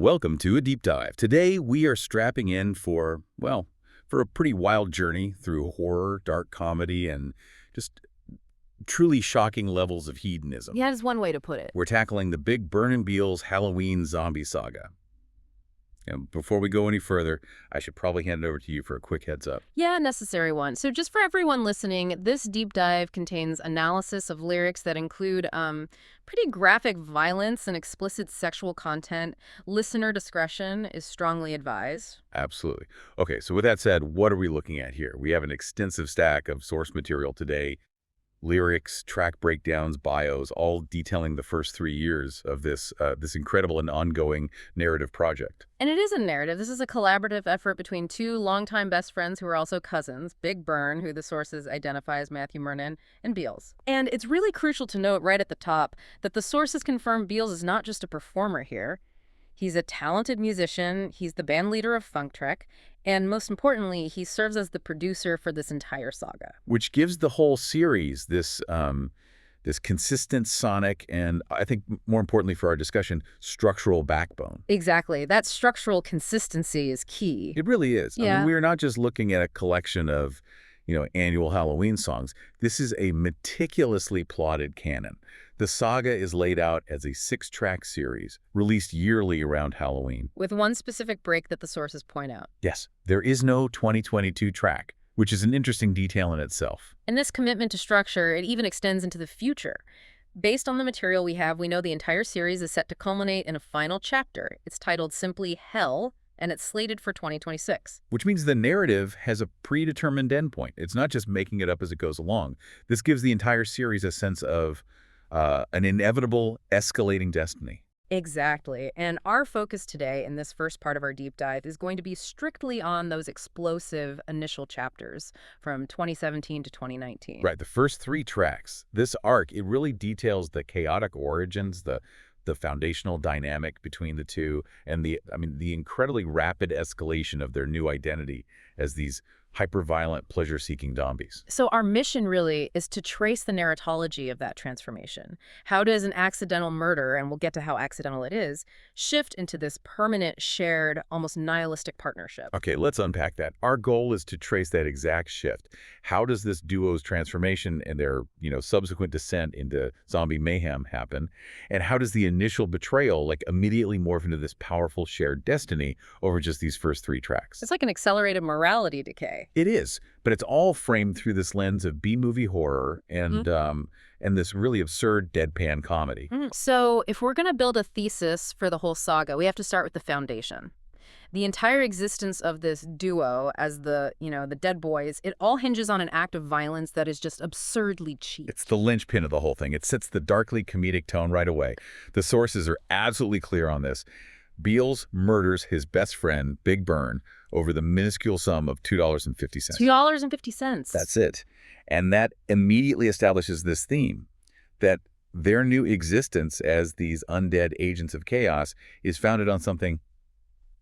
Welcome to a deep dive. Today we are strapping in for, well, for a pretty wild journey through horror, dark comedy, and just truly shocking levels of hedonism. Yeah, that's one way to put it. We're tackling the big Burn & Beals Halloween Zombie Saga. And before we go any further, I should probably hand it over to you for a quick heads up. Yeah, necessary one. So just for everyone listening, this deep dive contains analysis of lyrics that include pretty graphic violence and explicit sexual content. Listener discretion is strongly advised. Absolutely. Okay, so with that said, what are we looking at here? We have an extensive stack of source material today. Lyrics, track breakdowns, bios, all detailing the first 3 years of this incredible and ongoing narrative project. And it is a narrative. This is a collaborative effort between two longtime best friends who are also cousins, Big Burn, who the sources identify as Matthew Murnan, and Beals. And it's really crucial to note right at the top that the sources confirm Beals is not just a performer here. He's a talented musician, he's the band leader of Funk Trek, and most importantly, he serves as the producer for this entire saga. Which gives the whole series this consistent sonic and, I think more importantly for our discussion, structural backbone. Exactly. That structural consistency is key. It really is. Yeah. I mean, we're not just looking at a collection of, annual Halloween songs. This is a meticulously plotted canon. The saga is laid out as a 6-track series, released yearly around Halloween. With one specific break that the sources point out. Yes, there is no 2022 track, which is an interesting detail in itself. And this commitment to structure, it even extends into the future. Based on the material we have, we know the entire series is set to culminate in a final chapter. It's titled simply Hell, and it's slated for 2026. Which means the narrative has a predetermined endpoint. It's not just making it up as it goes along. This gives the entire series a sense of an inevitable escalating destiny. Exactly. And our focus today in this first part of our deep dive is going to be strictly on those explosive initial chapters from 2017 to 2019. Right, the first 3 tracks. This arc, it really details the chaotic origins, the foundational dynamic between the two, and the incredibly rapid escalation of their new identity as these hyper-violent, pleasure-seeking zombies. So our mission really is to trace the narratology of that transformation. How does an accidental murder, and we'll get to how accidental it is, shift into this permanent, shared, almost nihilistic partnership? Okay, let's unpack that. Our goal is to trace that exact shift. How does this duo's transformation and their, subsequent descent into zombie mayhem happen? And how does the initial betrayal, immediately morph into this powerful shared destiny over just these first 3 tracks? It's like an accelerated morality decay. It is, but it's all framed through this lens of B-movie horror and this really absurd deadpan comedy. So if we're going to build a thesis for the whole saga, we have to start with the foundation. The entire existence of this duo as the dead boys, it all hinges on an act of violence that is just absurdly cheap. It's the linchpin of the whole thing. It sets the darkly comedic tone right away. The sources are absolutely clear on this. Beals murders his best friend, Big Burn, over the minuscule sum of $2.50. $2.50. That's it. And that immediately establishes this theme, that their new existence as these undead agents of chaos is founded on something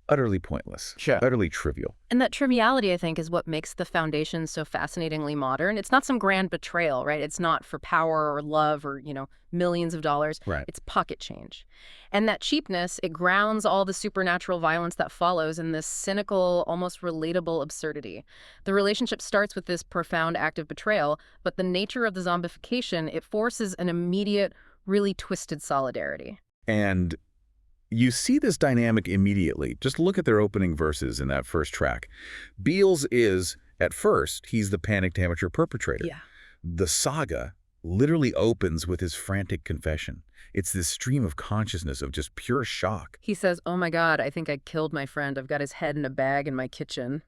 utterly pointless, utterly trivial. And that triviality, I think, is what makes the foundation so fascinatingly modern. It's not some grand betrayal, right? It's not for power or love or, millions of dollars. Right. It's pocket change. And that cheapness, it grounds all the supernatural violence that follows in this cynical, almost relatable absurdity. The relationship starts with this profound act of betrayal, but the nature of the zombification, it forces an immediate, really twisted solidarity. And you see this dynamic immediately. Just look at their opening verses in that first track. Beals is, at first, he's the panicked amateur perpetrator. Yeah. The saga literally opens with his frantic confession. It's this stream of consciousness of just pure shock. He says, "Oh my God, I think I killed my friend. I've got his head in a bag in my kitchen."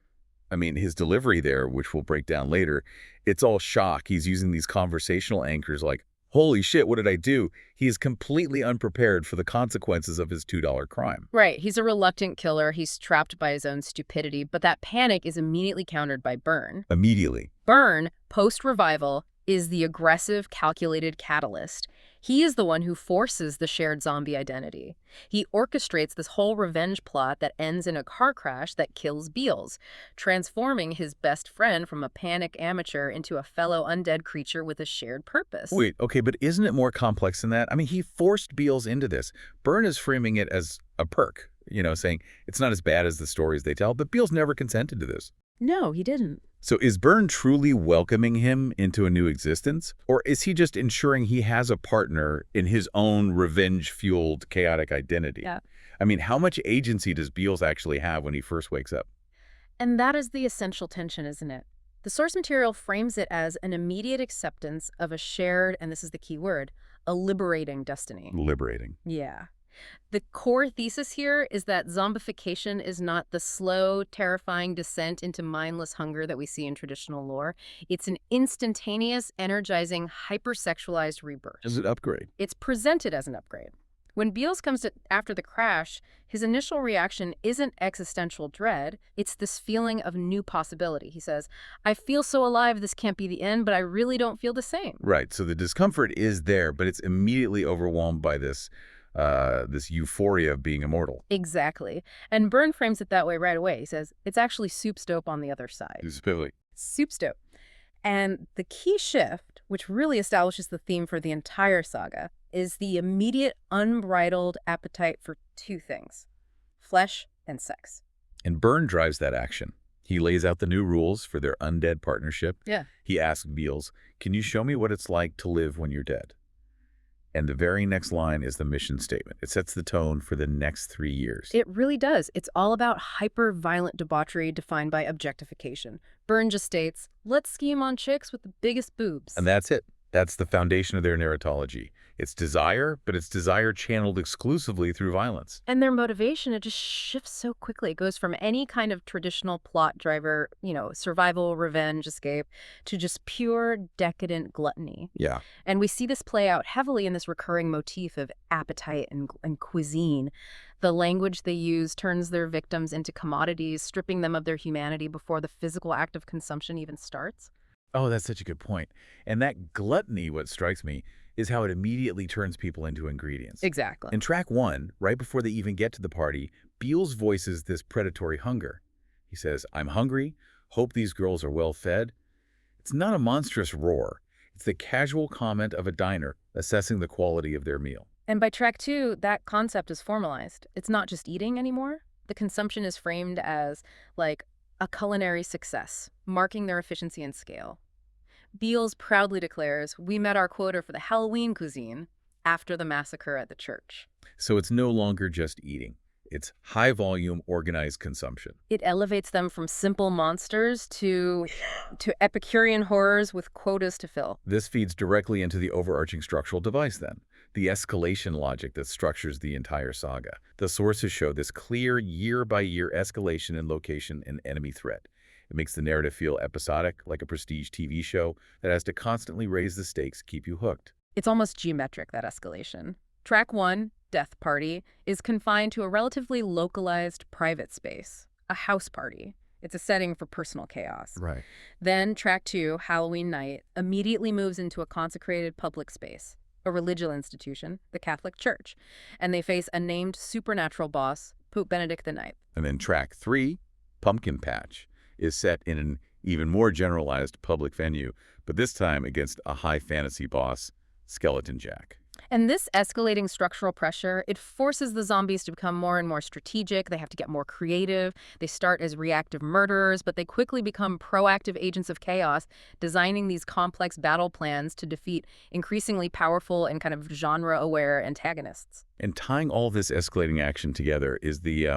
I mean, his delivery there, which we'll break down later, it's all shock. He's using these conversational anchors like, holy shit, what did I do? He is completely unprepared for the consequences of his $2 crime. Right. He's a reluctant killer. He's trapped by his own stupidity. But that panic is immediately countered by Burn. Immediately. Burn, post-revival, is the aggressive, calculated catalyst. He is the one who forces the shared zombie identity. He orchestrates this whole revenge plot that ends in a car crash that kills Beals, transforming his best friend from a panic amateur into a fellow undead creature with a shared purpose. Wait, okay, but isn't it more complex than that? I mean, he forced Beals into this. Burn is framing it as a perk, saying it's not as bad as the stories they tell, but Beals never consented to this. No, he didn't. So is Byrne truly welcoming him into a new existence? Or is he just ensuring he has a partner in his own revenge-fueled chaotic identity? Yeah. I mean, how much agency does Beals actually have when he first wakes up? And that is the essential tension, isn't it? The source material frames it as an immediate acceptance of a shared, and this is the key word, a liberating destiny. Liberating. Yeah. The core thesis here is that zombification is not the slow, terrifying descent into mindless hunger that we see in traditional lore. It's an instantaneous, energizing, hypersexualized rebirth. Is it upgrade? It's presented as an upgrade. When Beals comes to after the crash, his initial reaction isn't existential dread. It's this feeling of new possibility. He says, I feel so alive this can't be the end, but I really don't feel the same. Right. So the discomfort is there, but it's immediately overwhelmed by this euphoria of being immortal. Exactly. And Byrne frames it that way right away. He says, it's actually soup stove on the other side. Specifically. Soup stove. And the key shift, which really establishes the theme for the entire saga, is the immediate, unbridled appetite for two things: flesh and sex. And Byrne drives that action. He lays out the new rules for their undead partnership. Yeah. He asks Beals, can you show me what it's like to live when you're dead? And the very next line is the mission statement. It sets the tone for the next 3 years. It really does. It's all about hyper-violent debauchery defined by objectification. Byrne just states, let's scheme on chicks with the biggest boobs. And that's it. That's the foundation of their narratology. It's desire, but it's desire channeled exclusively through violence. And their motivation, it just shifts so quickly. It goes from any kind of traditional plot driver, survival, revenge, escape, to just pure decadent gluttony. Yeah. And we see this play out heavily in this recurring motif of appetite and cuisine. The language they use turns their victims into commodities, stripping them of their humanity before the physical act of consumption even starts. Oh, that's such a good point. And that gluttony, what strikes me, is how it immediately turns people into ingredients. Exactly. In track 1, right before they even get to the party, Beals voices this predatory hunger. He says, I'm hungry, hope these girls are well fed. It's not a monstrous roar. It's the casual comment of a diner assessing the quality of their meal. And by track 2, that concept is formalized. It's not just eating anymore. The consumption is framed as, like, a culinary success, marking their efficiency and scale. Beals proudly declares, we met our quota for the Halloween cuisine after the massacre at the church. So it's no longer just eating. It's high-volume, organized consumption. It elevates them from simple monsters to Epicurean horrors with quotas to fill. This feeds directly into the overarching structural device, then, the escalation logic that structures the entire saga. The sources show this clear year-by-year escalation in location and enemy threat. It makes the narrative feel episodic, like a prestige TV show that has to constantly raise the stakes, keep you hooked. It's almost geometric, that escalation. Track 1, Death Party, is confined to a relatively localized private space, a house party. It's a setting for personal chaos. Right. Then Track 2, Halloween Night, immediately moves into a consecrated public space, a religious institution, the Catholic Church, and they face a named supernatural boss, Pope Benedict IX. And then track 3, Pumpkin Patch, is set in an even more generalized public venue, but this time against a high fantasy boss, Skeleton Jack. And this escalating structural pressure, it forces the zombies to become more and more strategic. They have to get more creative. They start as reactive murderers, but they quickly become proactive agents of chaos, designing these complex battle plans to defeat increasingly powerful and kind of genre-aware antagonists. And tying all this escalating action together is the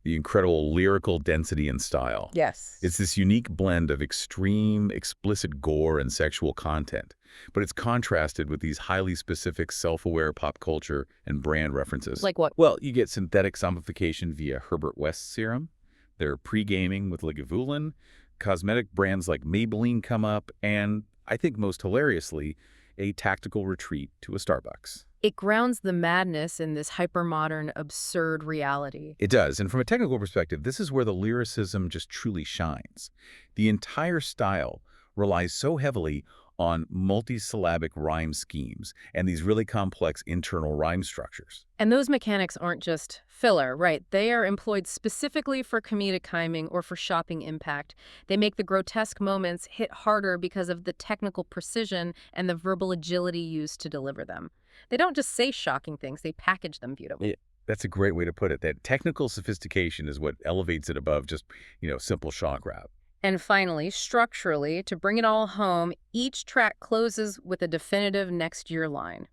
incredible lyrical density and style. Yes. It's this unique blend of extreme, explicit gore and sexual content, but it's contrasted with these highly specific, self-aware pop culture and brand references. Like what? Well, you get synthetic zombification via Herbert West serum. They're pre-gaming with Lagavulin. Cosmetic brands like Maybelline come up, and I think most hilariously, a tactical retreat to a Starbucks. It grounds the madness in this hypermodern, absurd reality. It does, and from a technical perspective, this is where the lyricism just truly shines. The entire style relies so heavily on multisyllabic rhyme schemes and these really complex internal rhyme structures. And those mechanics aren't just filler, right? They are employed specifically for comedic timing or for shopping impact. They make the grotesque moments hit harder because of the technical precision and the verbal agility used to deliver them. They don't just say shocking things, they package them beautifully. That's a great way to put it. That technical sophistication is what elevates it above just, simple shock rap. And finally, structurally, to bring it all home, each track closes with a definitive next year line.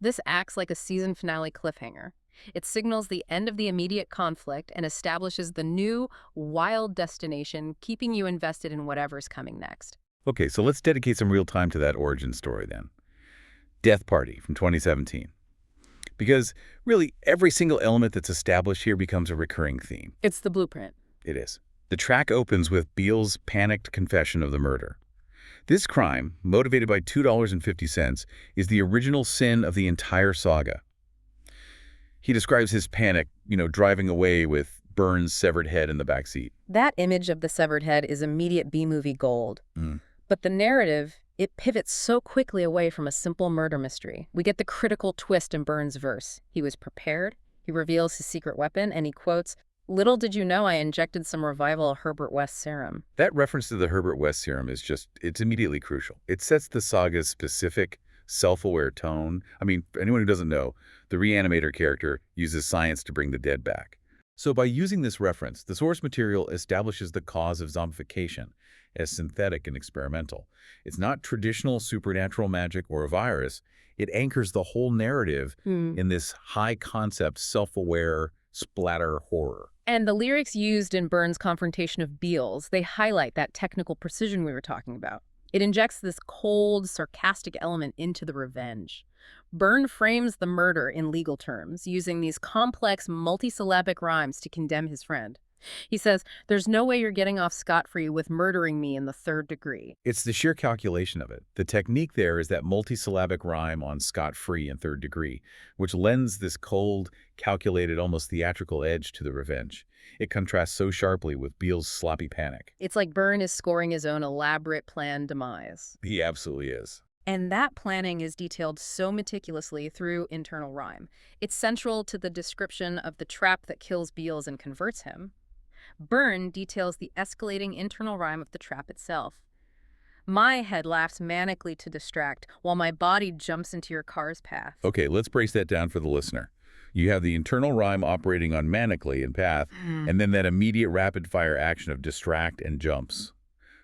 This acts like a season finale cliffhanger. It signals the end of the immediate conflict and establishes the new, wild destination, keeping you invested in whatever's coming next. Okay, so let's dedicate some real time to that origin story then. Death Party from 2017. Because really, every single element that's established here becomes a recurring theme. It's the blueprint. It is. The track opens with Beals' panicked confession of the murder. This crime, motivated by $2.50, is the original sin of the entire saga. He describes his panic, driving away with Burns' severed head in the backseat. That image of the severed head is immediate B-movie gold. Mm. But the narrative, it pivots so quickly away from a simple murder mystery. We get the critical twist in Burns' verse. He was prepared, he reveals his secret weapon, and he quotes, "Little did you know I injected some revival Herbert West serum." That reference to the Herbert West serum it's immediately crucial. It sets the saga's specific, self-aware tone. I mean, for anyone who doesn't know, the Reanimator character uses science to bring the dead back. So by using this reference, the source material establishes the cause of zombification as synthetic and experimental. It's not traditional supernatural magic or a virus. It anchors the whole narrative in this high-concept, self-aware splatter horror. And the lyrics used in Burns' confrontation of Beals, they highlight that technical precision we were talking about. It injects this cold, sarcastic element into the revenge. Byrne frames the murder in legal terms, using these complex, multisyllabic rhymes to condemn his friend. He says, "There's no way you're getting off scot-free with murdering me in the third degree." It's the sheer calculation of it. The technique there is that multisyllabic rhyme on scot-free and third degree, which lends this cold, calculated, almost theatrical edge to the revenge. It contrasts so sharply with Beals' sloppy panic. It's like Byrne is scoring his own elaborate planned demise. He absolutely is. And that planning is detailed so meticulously through internal rhyme. It's central to the description of the trap that kills Beals and converts him. Byrne details the escalating internal rhyme of the trap itself. "My head laughs manically to distract, while my body jumps into your car's path." Okay, let's break that down for the listener. You have the internal rhyme operating on manically and path, and then that immediate rapid-fire action of distract and jumps.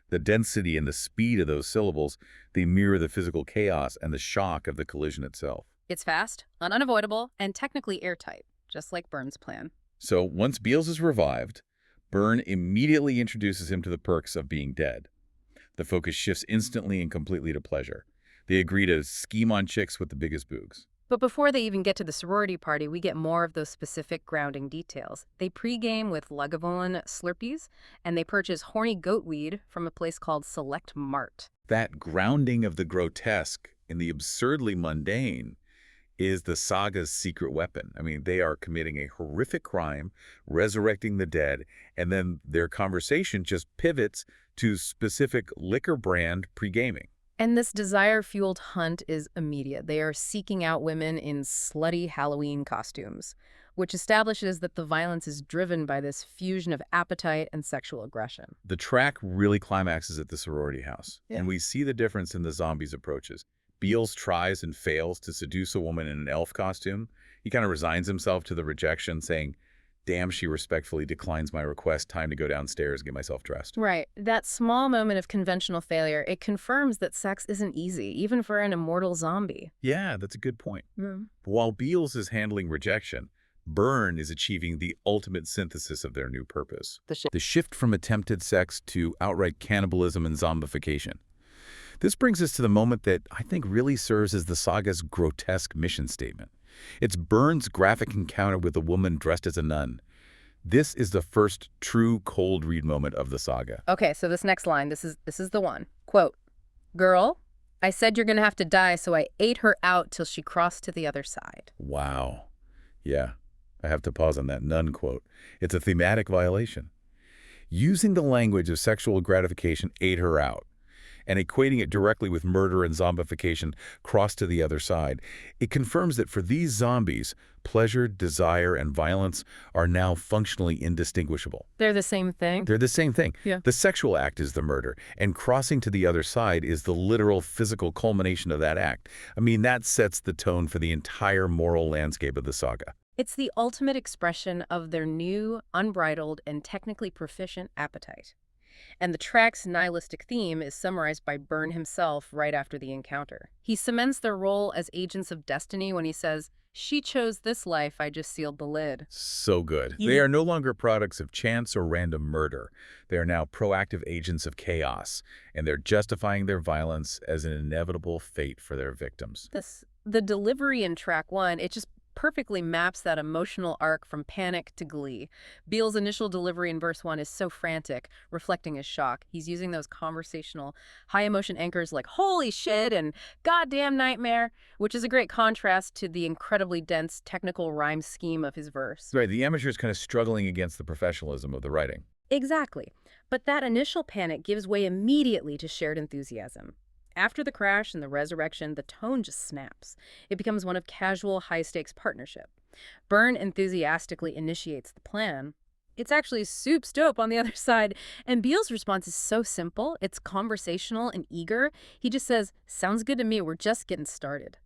The density and the speed of those syllables, they mirror the physical chaos and the shock of the collision itself. It's fast, unavoidable, and technically airtight, just like Byrne's plan. So once Beals is revived, Byrne immediately introduces him to the perks of being dead. The focus shifts instantly and completely to pleasure. They agree to scheme on chicks with the biggest boogs. But before they even get to the sorority party, we get more of those specific grounding details. They pregame with Lagavulin Slurpees, and they purchase horny goat weed from a place called Select Mart. That grounding of the grotesque in the absurdly mundane is the saga's secret weapon. I mean, they are committing a horrific crime, resurrecting the dead, and then their conversation just pivots to specific liquor brand pre-gaming. And this desire-fueled hunt is immediate. They are seeking out women in slutty Halloween costumes, which establishes that the violence is driven by this fusion of appetite and sexual aggression. The track really climaxes at the sorority house, Yeah. and we see the difference in the zombies' approaches. Beals tries and fails to seduce a woman in an elf costume. He kind of resigns himself to the rejection, saying, "Damn, she respectfully declines my request. Time to go downstairs, get myself dressed." Right. That small moment of conventional failure, it confirms that sex isn't easy, even for an immortal zombie. Yeah, that's a good point. While Beals is handling rejection, Byrne is achieving the ultimate synthesis of their new purpose. The shift from attempted sex to outright cannibalism and zombification. This brings us to the moment that I think really serves as the saga's grotesque mission statement. It's Byrne's graphic encounter with a woman dressed as a nun. This is the first true cold read moment of the saga. Okay, so this next line, this is the one. Quote, "Girl, I said you're gonna have to die, so I ate her out till she crossed to the other side." Wow. Yeah, I have to pause on that nun quote. It's a thematic violation. Using the language of sexual gratification ate her out, and equating it directly with murder and zombification crossed to the other side, it confirms that for these zombies, pleasure, desire, and violence are now functionally indistinguishable. They're the same thing? They're the same thing. Yeah. The sexual act is the murder, and crossing to the other side is the literal physical culmination of that act. I mean, that sets the tone for the entire moral landscape of the saga. It's the ultimate expression of their new, unbridled, and technically proficient appetite. And the track's nihilistic theme is summarized by Byrne himself right after the encounter. He cements their role as agents of destiny when he says, "She chose this life, I just sealed the lid." So good. They are no longer products of chance or random murder. They are now proactive agents of chaos, and they're justifying their violence as an inevitable fate for their victims. The delivery in track one, it just perfectly maps that emotional arc from panic to glee. Beals' initial delivery in verse one is so frantic, reflecting his shock. He's using those conversational, high emotion anchors like "holy shit" and "goddamn nightmare," which is a great contrast to the incredibly dense technical rhyme scheme of his verse. Right, the amateur is kind of struggling against the professionalism of the writing. Exactly. But that initial panic gives way immediately to shared enthusiasm. After the crash and the resurrection, the tone just snaps. It becomes one of casual, high-stakes partnership. Byrne enthusiastically initiates the plan. It's actually soup's dope on the other side. And Beale's response is so simple. It's conversational and eager. He just says, "Sounds good to me. We're just getting started."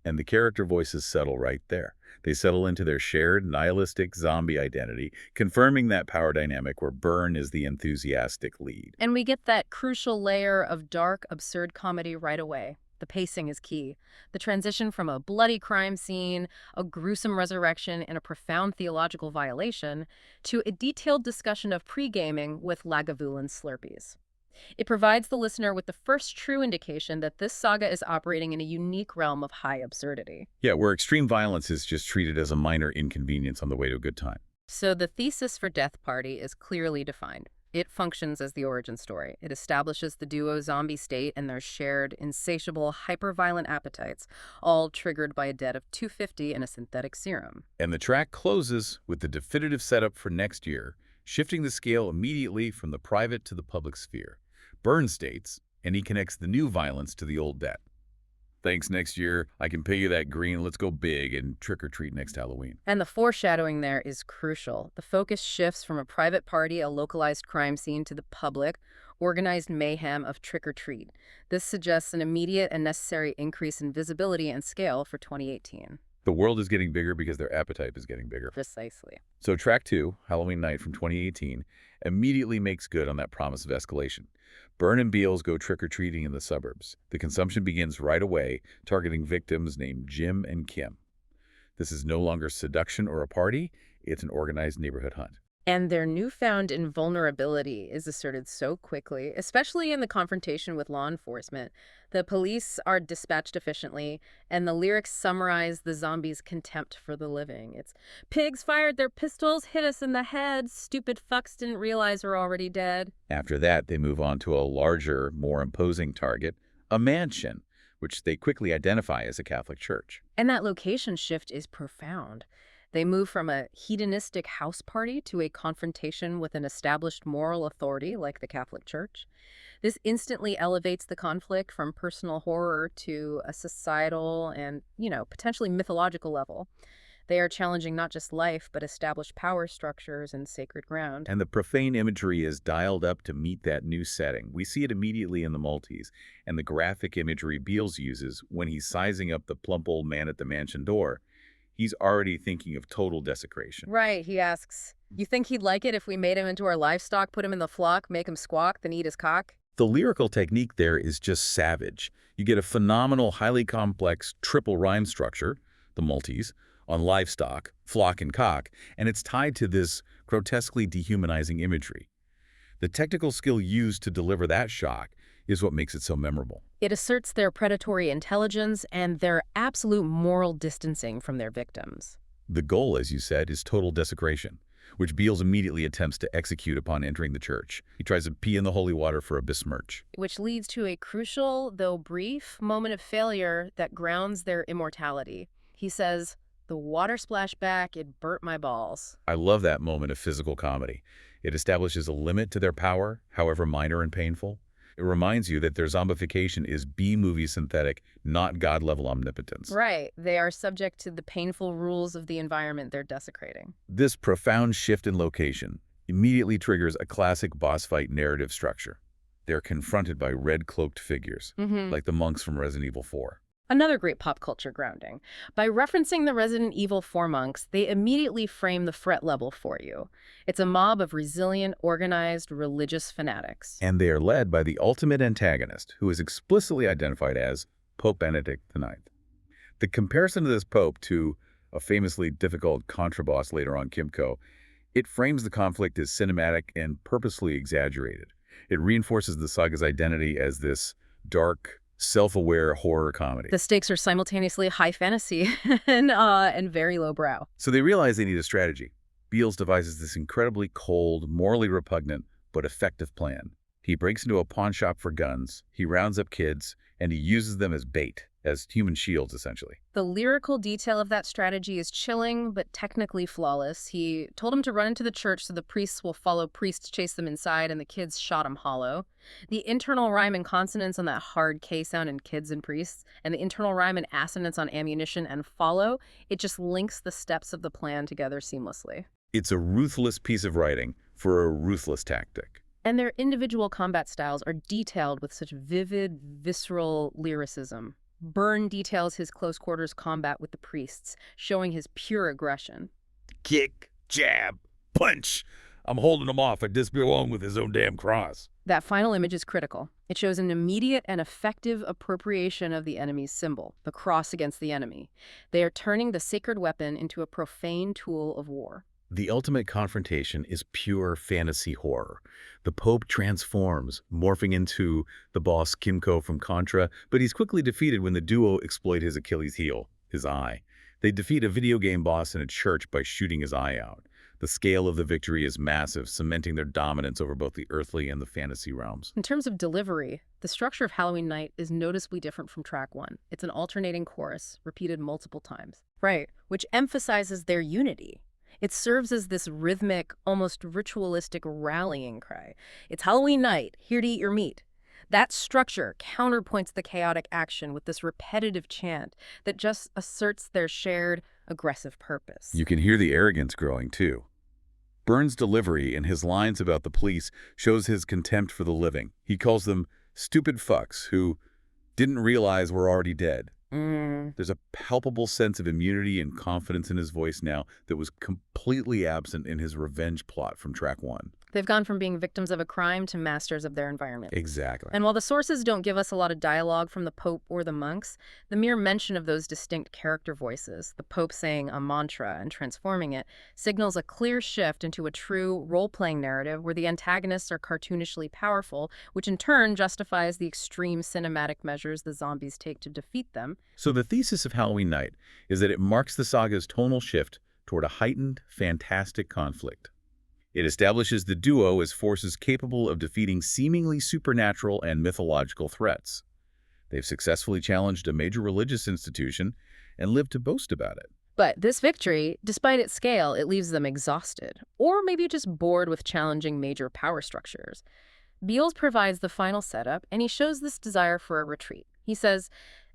And the character voices settle right there. They settle into their shared nihilistic zombie identity, confirming that power dynamic where Byrne is the enthusiastic lead. And we get that crucial layer of dark, absurd comedy right away. The pacing is key. The transition from a bloody crime scene, a gruesome resurrection, and a profound theological violation to a detailed discussion of pre-gaming with Lagavulin Slurpees. It provides the listener with the first true indication that this saga is operating in a unique realm of high absurdity. Yeah, where extreme violence is just treated as a minor inconvenience on the way to a good time. So the thesis for Death Party is clearly defined. It functions as the origin story. It establishes the duo zombie state and their shared, insatiable, hyper-violent appetites, all triggered by a debt of $250 and a synthetic serum. And the track closes with the definitive setup for next year, shifting the scale immediately from the private to the public sphere. Byrne states, and he connects the new violence to the old debt. Thanks next year, I can pay you that green, let's go big and trick-or-treat next Halloween. And the foreshadowing there is crucial. The focus shifts from a private party, a localized crime scene, to the public, organized mayhem of trick-or-treat. This suggests an immediate and necessary increase in visibility and scale for 2018. The world is getting bigger because their appetite is getting bigger. Precisely. So track 2, Halloween Night from 2018, immediately makes good on that promise of escalation. Byrne and Beals go trick-or-treating in the suburbs. The consumption begins right away, targeting victims named Jim and Kim. This is no longer seduction or a party, it's an organized neighborhood hunt. And their newfound invulnerability is asserted so quickly, especially in the confrontation with law enforcement. The police are dispatched efficiently, and the lyrics summarize the zombies' contempt for the living. It's, "Pigs fired their pistols, hit us in the head. Stupid fucks didn't realize we're already dead." After that, they move on to a larger, more imposing target, a mansion, which they quickly identify as a Catholic church. And that location shift is profound. They move from a hedonistic house party to a confrontation with an established moral authority like the Catholic Church. This instantly elevates the conflict from personal horror to a societal and, potentially mythological level. They are challenging not just life, but established power structures and sacred ground. And the profane imagery is dialed up to meet that new setting. We see it immediately in the Maltese, and the graphic imagery Beals uses when he's sizing up the plump old man at the mansion door. He's already thinking of total desecration. Right, he asks, "You think he'd like it if we made him into our livestock, put him in the flock, make him squawk, then eat his cock?" The lyrical technique there is just savage. You get a phenomenal, highly complex triple rhyme structure, the Maltese, on livestock, flock, and cock, and it's tied to this grotesquely dehumanizing imagery. The technical skill used to deliver that shock is what makes it so memorable. It asserts their predatory intelligence and their absolute moral distancing from their victims. The goal, as you said, is total desecration, which Beals immediately attempts to execute upon entering the church. He tries to pee in the holy water for a besmirch. Which leads to a crucial, though brief, moment of failure that grounds their immortality. He says, "The water splashed back, it burnt my balls." I love that moment of physical comedy. It establishes a limit to their power, however minor and painful. It reminds you that their zombification is B-movie synthetic, not God-level omnipotence. Right. They are subject to the painful rules of the environment they're desecrating. This profound shift in location immediately triggers a classic boss fight narrative structure. They're confronted by red-cloaked figures, like the monks from Resident Evil 4. Another great pop culture grounding. By referencing the Resident Evil 4 monks, they immediately frame the threat level for you. It's a mob of resilient, organized, religious fanatics. And they are led by the ultimate antagonist, who is explicitly identified as Pope Benedict IX. The comparison of this pope to a famously difficult contraboss later on, Kimco, it frames the conflict as cinematic and purposely exaggerated. It reinforces the saga's identity as this dark, self-aware horror comedy. The stakes are simultaneously high fantasy and very lowbrow. So they realize they need a strategy. Beals devises this incredibly cold, morally repugnant, but effective plan. He breaks into a pawn shop for guns, he rounds up kids, and he uses them as bait, as human shields, essentially. The lyrical detail of that strategy is chilling, but technically flawless. He told him to run into the church so the priests will follow priests chase them inside, and the kids shot him hollow. The internal rhyme and consonance on that hard K sound in kids and priests, and the internal rhyme and assonance on ammunition and follow, it just links the steps of the plan together seamlessly. It's a ruthless piece of writing for a ruthless tactic. And their individual combat styles are detailed with such vivid, visceral lyricism. Byrne details his close-quarters combat with the priests, showing his pure aggression. Kick, jab, punch. I'm holding him off. I just belong with his own damn cross. That final image is critical. It shows an immediate and effective appropriation of the enemy's symbol, the cross against the enemy. They are turning the sacred weapon into a profane tool of war. The ultimate confrontation is pure fantasy horror. The Pope transforms, morphing into the boss Kimco from Contra, but he's quickly defeated when the duo exploit his Achilles heel, his eye. They defeat a video game boss in a church by shooting his eye out. The scale of the victory is massive, cementing their dominance over both the earthly and the fantasy realms. In terms of delivery, the structure of Halloween Night is noticeably different from track 1. It's an alternating chorus, repeated multiple times. Right, which emphasizes their unity. It serves as this rhythmic, almost ritualistic rallying cry. It's Halloween night, here to eat your meat. That structure counterpoints the chaotic action with this repetitive chant that just asserts their shared, aggressive purpose. You can hear the arrogance growing, too. Byrne's delivery and his lines about the police shows his contempt for the living. He calls them stupid fucks who didn't realize we're already dead. There's a palpable sense of immunity and confidence in his voice now that was completely absent in his revenge plot from track 1. They've gone from being victims of a crime to masters of their environment. Exactly. And while the sources don't give us a lot of dialogue from the Pope or the monks, the mere mention of those distinct character voices, the Pope saying a mantra and transforming it, signals a clear shift into a true role-playing narrative where the antagonists are cartoonishly powerful, which in turn justifies the extreme cinematic measures the zombies take to defeat them. So the thesis of Halloween Night is that it marks the saga's tonal shift toward a heightened, fantastic conflict. It establishes the duo as forces capable of defeating seemingly supernatural and mythological threats. They've successfully challenged a major religious institution and lived to boast about it. But this victory, despite its scale, it leaves them exhausted, or maybe just bored with challenging major power structures. Beals provides the final setup, and he shows this desire for a retreat. He says,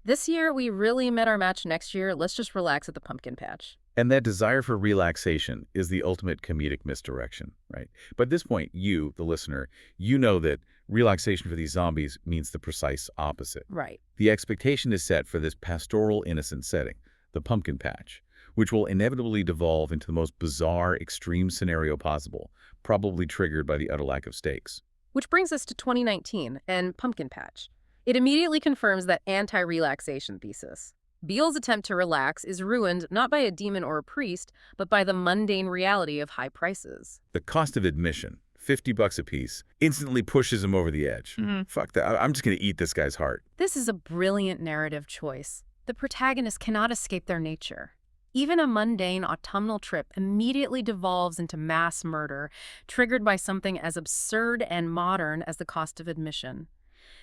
"This year we really met our match. Next year, let's just relax at the pumpkin patch." And that desire for relaxation is the ultimate comedic misdirection, right? But at this point, you, the listener, you know that relaxation for these zombies means the precise opposite. Right. The expectation is set for this pastoral, innocent setting, the pumpkin patch, which will inevitably devolve into the most bizarre, extreme scenario possible, probably triggered by the utter lack of stakes. Which brings us to 2019 and Pumpkin Patch. It immediately confirms that anti-relaxation thesis. Beals' attempt to relax is ruined not by a demon or a priest, but by the mundane reality of high prices. The cost of admission, $50 a piece, instantly pushes him over the edge. Fuck that. I'm just going to eat this guy's heart. This is a brilliant narrative choice. The protagonist cannot escape their nature. Even a mundane autumnal trip immediately devolves into mass murder, triggered by something as absurd and modern as the cost of admission.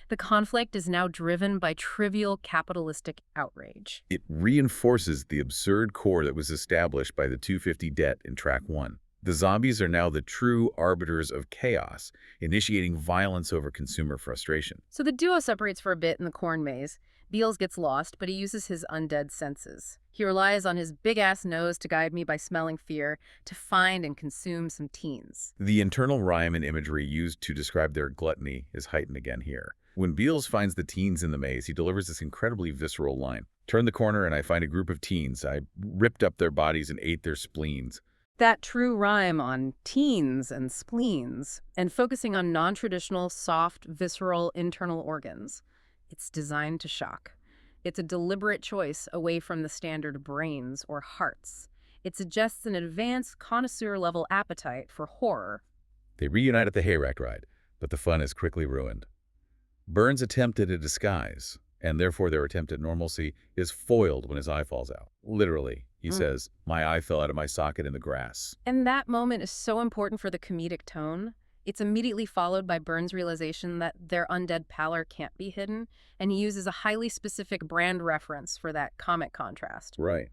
The conflict is now driven by trivial capitalistic outrage. It reinforces the absurd core that was established by the 250 debt in track 1. The zombies are now the true arbiters of chaos, initiating violence over consumer frustration. So the duo separates for a bit in the corn maze. Beals gets lost, but he uses his undead senses. He relies on his big-ass nose to guide me by smelling fear, to find and consume some teens. The internal rhyme and imagery used to describe their gluttony is heightened again here. When Beals finds the teens in the maze, he delivers this incredibly visceral line. Turn the corner and I find a group of teens. I ripped up their bodies and ate their spleens. That true rhyme on teens and spleens, and focusing on non-traditional, soft, visceral internal organs. It's designed to shock. It's a deliberate choice away from the standard brains or hearts. It suggests an advanced connoisseur-level appetite for horror. They reunite at the hayrack ride, but the fun is quickly ruined. Burns' attempt at a disguise, and therefore their attempt at normalcy, is foiled when his eye falls out. Literally, he says, "My eye fell out of my socket in the grass." And that moment is so important for the comedic tone. It's immediately followed by Burns' realization that their undead pallor can't be hidden, and he uses a highly specific brand reference for that comic contrast. Right.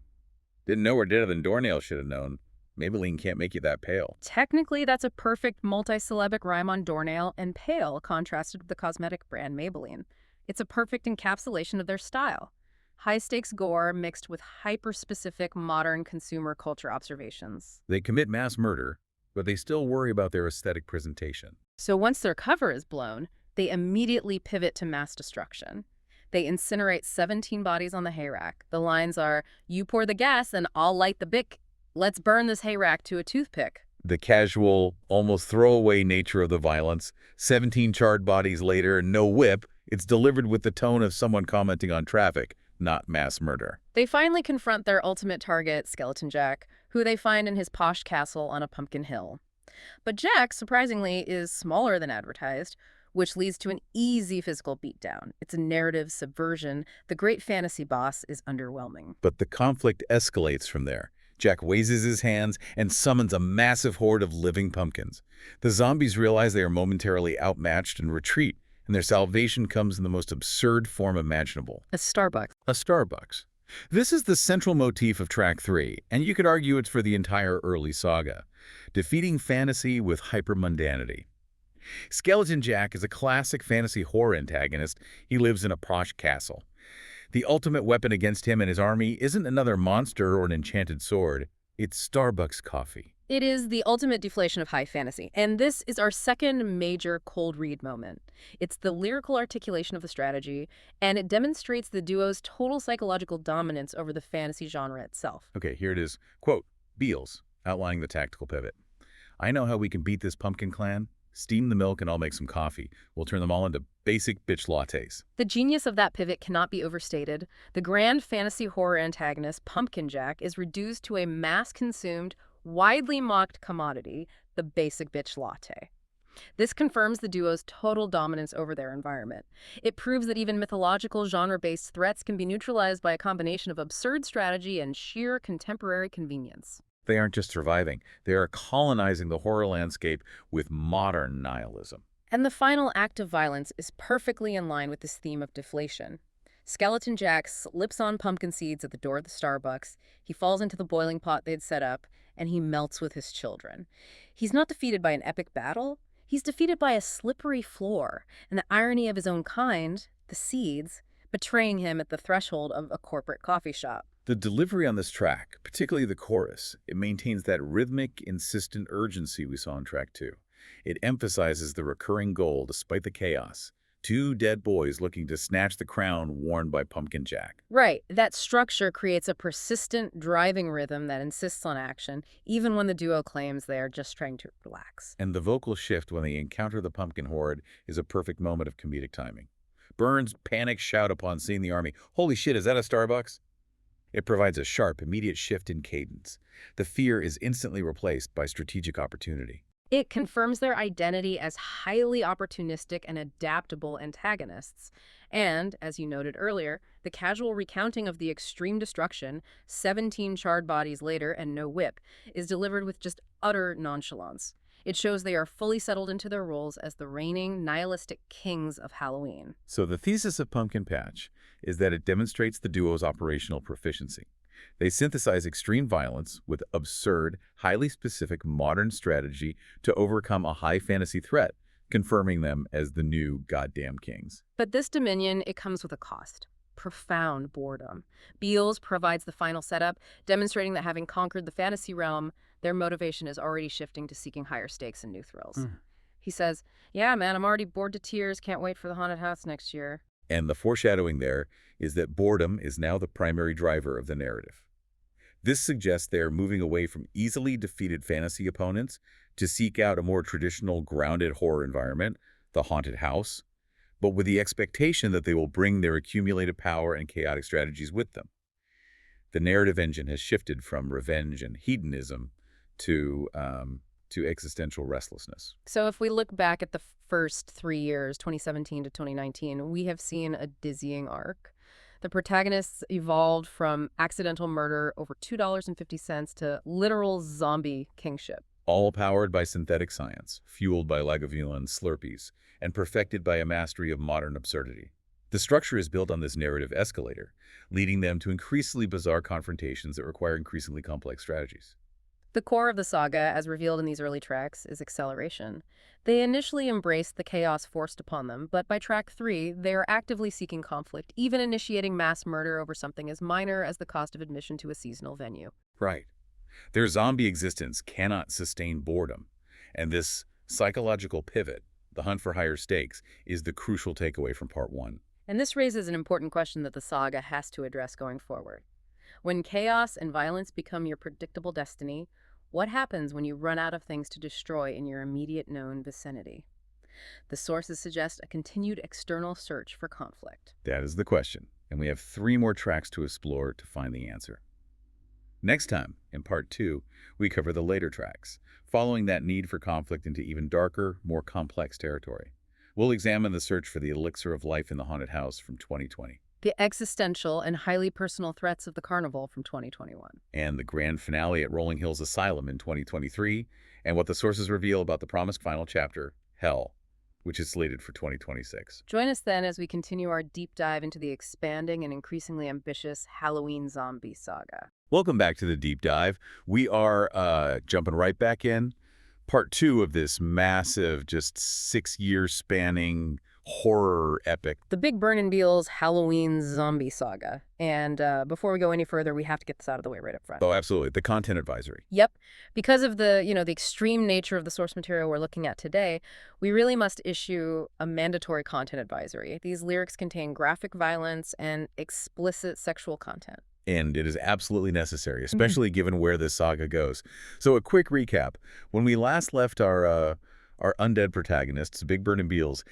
Didn't know we're deader than Doornail should have known. Maybelline can't make you that pale. Technically, that's a perfect multisyllabic rhyme on doornail and pale contrasted with the cosmetic brand Maybelline. It's a perfect encapsulation of their style. High-stakes gore mixed with hyper-specific modern consumer culture observations. They commit mass murder, but they still worry about their aesthetic presentation. So once their cover is blown, they immediately pivot to mass destruction. They incinerate 17 bodies on the hayrack. The lines are, "You pour the gas and I'll light the bick. Let's burn this hayrack to a toothpick." The casual, almost throwaway nature of the violence, 17 charred bodies later, no whip, it's delivered with the tone of someone commenting on traffic, not mass murder. They finally confront their ultimate target, Skeleton Jack, who they find in his posh castle on a pumpkin hill. But Jack, surprisingly, is smaller than advertised, which leads to an easy physical beatdown. It's a narrative subversion. The great fantasy boss is underwhelming. But the conflict escalates from there. Jack raises his hands and summons a massive horde of living pumpkins. The zombies realize they are momentarily outmatched and retreat, and their salvation comes in the most absurd form imaginable. A Starbucks. A Starbucks. This is the central motif of Track 3, and you could argue it's for the entire early saga. Defeating fantasy with hypermundanity. Skeleton Jack is a classic fantasy horror antagonist. He lives in a posh castle. The ultimate weapon against him and his army isn't another monster or an enchanted sword. It's Starbucks coffee. It is the ultimate deflation of high fantasy, and this is our second major cold read moment. It's the lyrical articulation of the strategy, and it demonstrates the duo's total psychological dominance over the fantasy genre itself. Okay, here it is. Quote, Beals, outlining the tactical pivot. "I know how we can beat this pumpkin clan. Steam the milk and I'll make some coffee. We'll turn them all into basic bitch lattes." The genius of that pivot cannot be overstated. The grand fantasy horror antagonist, Pumpkin Jack, is reduced to a mass-consumed, widely mocked commodity, the basic bitch latte. This confirms the duo's total dominance over their environment. It proves that even mythological genre-based threats can be neutralized by a combination of absurd strategy and sheer contemporary convenience. They aren't just surviving. They are colonizing the horror landscape with modern nihilism. And the final act of violence is perfectly in line with this theme of deflation. Skeleton Jack slips on pumpkin seeds at the door of the Starbucks, he falls into the boiling pot they'd set up, and he melts with his children. He's not defeated by an epic battle, he's defeated by a slippery floor, and the irony of his own kind, the seeds, betraying him at the threshold of a corporate coffee shop. The delivery on this track, particularly the chorus, it maintains that rhythmic, insistent urgency we saw in Track 2. It emphasizes the recurring goal despite the chaos. Two dead boys looking to snatch the crown worn by Pumpkin Jack. Right, that structure creates a persistent, driving rhythm that insists on action, even when the duo claims they are just trying to relax. And the vocal shift when they encounter the pumpkin horde is a perfect moment of comedic timing. Burns' panic shout upon seeing the army, "Holy shit, is that a Starbucks?" It provides a sharp, immediate shift in cadence. The fear is instantly replaced by strategic opportunity. It confirms their identity as highly opportunistic and adaptable antagonists. And, as you noted earlier, the casual recounting of the extreme destruction, 17 charred bodies later and no whip, is delivered with just utter nonchalance. It shows they are fully settled into their roles as the reigning, nihilistic kings of Halloween. So the thesis of Pumpkin Patch is that it demonstrates the duo's operational proficiency. They synthesize extreme violence with absurd, highly specific modern strategy to overcome a high fantasy threat, confirming them as the new goddamn kings. But this dominion, it comes with a cost. Profound boredom. Beals provides the final setup, demonstrating that having conquered the fantasy realm, their motivation is already shifting to seeking higher stakes and new thrills. He says, "Yeah, man, I'm already bored to tears. Can't wait for the haunted house next year." And the foreshadowing there is that boredom is now the primary driver of the narrative. This suggests they are moving away from easily defeated fantasy opponents to seek out a more traditional grounded horror environment, the haunted house, but with the expectation that they will bring their accumulated power and chaotic strategies with them. The narrative engine has shifted from revenge and hedonism to existential restlessness. So if we look back at the first 3 years, 2017 to 2019, we have seen a dizzying arc. The protagonists evolved from accidental murder over $2.50 to literal zombie kingship. All powered by synthetic science, fueled by Lagavulin Slurpees, and perfected by a mastery of modern absurdity. The structure is built on this narrative escalator, leading them to increasingly bizarre confrontations that require increasingly complex strategies. The core of the saga, as revealed in these early tracks, is acceleration. They initially embraced the chaos forced upon them, but by track 3, they are actively seeking conflict, even initiating mass murder over something as minor as the cost of admission to a seasonal venue. Right. Their zombie existence cannot sustain boredom, and this psychological pivot, the hunt for higher stakes, is the crucial takeaway from part 1. And this raises an important question that the saga has to address going forward. When chaos and violence become your predictable destiny, what happens when you run out of things to destroy in your immediate known vicinity? The sources suggest a continued external search for conflict. That is the question, and we have 3 more tracks to explore to find the answer. Next time, in part 2, we cover the later tracks, following that need for conflict into even darker, more complex territory. We'll examine the search for the elixir of life in the haunted house from 2020. The existential and highly personal threats of the carnival from 2021. And the grand finale at Rolling Hills Asylum in 2023, and what the sources reveal about the promised final chapter, Hell, which is slated for 2026. Join us then as we continue our deep dive into the expanding and increasingly ambitious Halloween Zombie Saga. Welcome back to the deep dive. We are jumping right back in. Part 2 of this massive, just 6-year spanning horror epic. The Big Burn and Beals Halloween Zombie Saga. And before we go any further, we have to get this out of the way right up front. Oh, absolutely. The content advisory. Yep. Because of the extreme nature of the source material we're looking at today, we really must issue a mandatory content advisory. These lyrics contain graphic violence and explicit sexual content. And it is absolutely necessary, especially given where this saga goes. So a quick recap. When we last left our undead protagonists, Big Burn and Beals,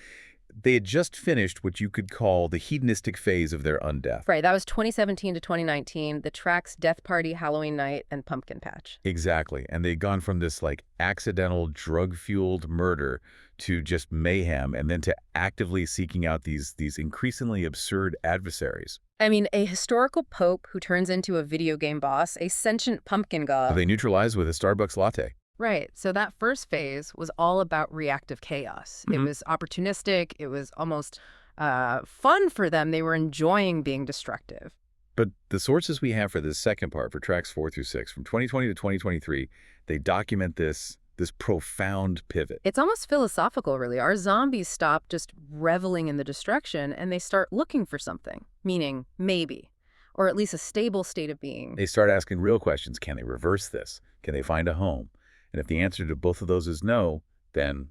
they had just finished what you could call the hedonistic phase of their undeath. Right, that was 2017 to 2019, the tracks Death Party, Halloween Night, and Pumpkin Patch. Exactly. And they'd gone from this accidental drug-fueled murder to just mayhem, and then to actively seeking out these increasingly absurd adversaries. I mean, a historical pope who turns into a video game boss, a sentient pumpkin god. They neutralize with a Starbucks latte. Right. So that first phase was all about reactive chaos. It was opportunistic. It was almost fun for them. They were enjoying being destructive. But the sources we have for this second part, for tracks 4 through 6, from 2020 to 2023, they document this profound pivot. It's almost philosophical, really. Our zombies stop just reveling in the destruction and they start looking for something, meaning maybe, or at least a stable state of being. They start asking real questions. Can they reverse this? Can they find a home? And if the answer to both of those is no, then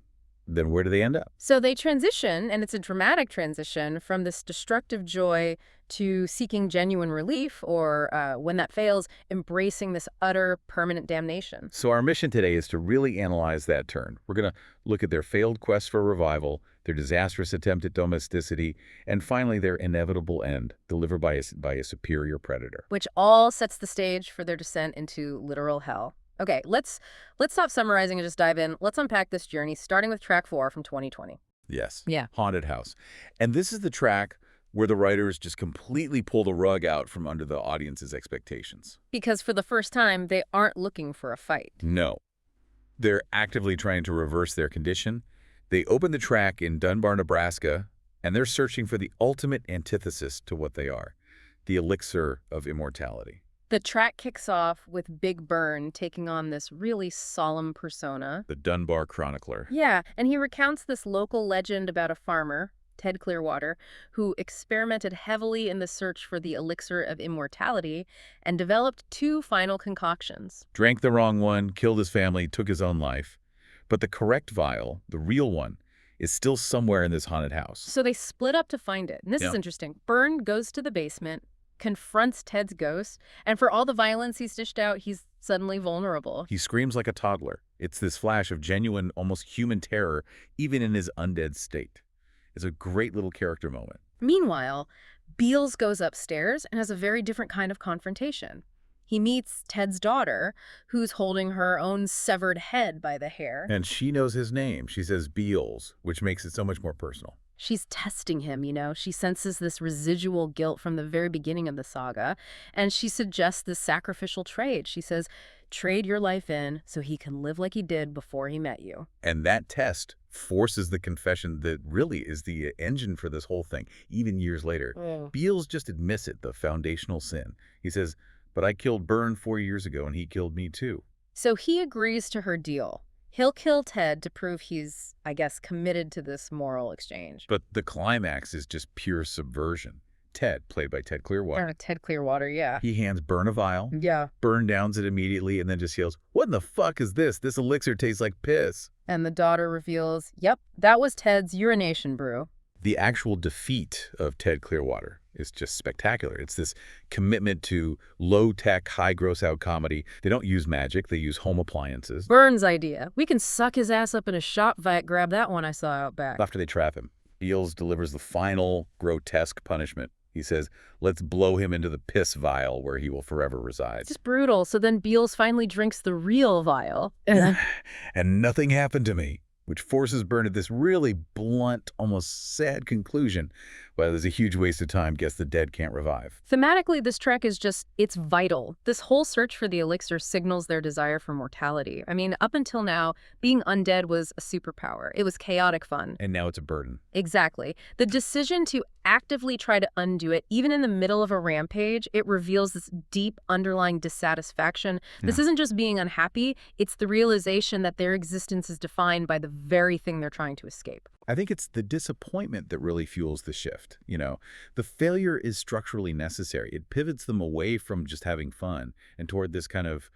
where do they end up? So they transition, and it's a dramatic transition, from this destructive joy to seeking genuine relief, or when that fails, embracing this utter permanent damnation. So our mission today is to really analyze that turn. We're going to look at their failed quest for revival, their disastrous attempt at domesticity, and finally their inevitable end, delivered by a superior predator. Which all sets the stage for their descent into literal hell. Okay, let's stop summarizing and just dive in. Let's unpack this journey, starting with track 4 from 2020. Yes. Yeah. Haunted House. And this is the track where the writers just completely pull the rug out from under the audience's expectations. Because for the first time, they aren't looking for a fight. No. They're actively trying to reverse their condition. They open the track in Dunbar, Nebraska, and they're searching for the ultimate antithesis to what they are, the elixir of immortality. The track kicks off with Big Burn taking on this really solemn persona. The Dunbar Chronicler. Yeah, and he recounts this local legend about a farmer, Ted Clearwater, who experimented heavily in the search for the elixir of immortality and developed 2 final concoctions. Drank the wrong one, killed his family, took his own life. But the correct vial, the real one, is still somewhere in this haunted house. So they split up to find it. And this Yeah. is interesting. Byrne goes to the basement, confronts Ted's ghost, and for all the violence he's dished out, he's suddenly vulnerable. He screams like a toddler. It's this flash of genuine, almost human terror, even in his undead state. It's a great little character moment. Meanwhile, Beals goes upstairs and has a very different kind of confrontation. He meets Ted's daughter, who's holding her own severed head by the hair. And she knows his name. She says Beals, which makes it so much more personal. She's testing him, you know. She senses this residual guilt from the very beginning of the saga, and she suggests this sacrificial trade. She says, trade your life in so he can live like he did before he met you. And that test forces the confession that really is the engine for this whole thing, even years later. Beals just admits it, the foundational sin. He says, but I killed Byrne 4 years ago, and he killed me too. So he agrees to her deal. He'll kill Ted to prove he's, I guess, committed to this moral exchange. But the climax is just pure subversion. Ted, played by Ted Clearwater. Ted Clearwater, yeah. He hands Byrne a vial. Yeah. Byrne downs it immediately and then just yells, what in the fuck is this? This elixir tastes like piss. And the daughter reveals, yep, that was Ted's urination brew. The actual defeat of Ted Clearwater is just spectacular. It's this commitment to low-tech, high-gross-out comedy. They don't use magic. They use home appliances. Byrne's idea. We can suck his ass up in a shop vac. Grab that one I saw out back. After they trap him, Beals delivers the final grotesque punishment. He says, let's blow him into the piss vial where he will forever reside. It's just brutal. So then Beals finally drinks the real vial. And nothing happened to me, which forces Byrne at this really blunt, almost sad conclusion. Well, there's a huge waste of time. Guess the dead can't revive. Thematically, this trek is just, it's vital. This whole search for the elixir signals their desire for mortality. I mean, up until now, being undead was a superpower. It was chaotic fun. And now it's a burden. Exactly. The decision to actively try to undo it, even in the middle of a rampage, it reveals this deep underlying dissatisfaction. This isn't just being unhappy, it's the realization that their existence is defined by the very thing they're trying to escape. I think it's the disappointment that really fuels the shift. You know, the failure is structurally necessary. It pivots them away from just having fun and toward this kind of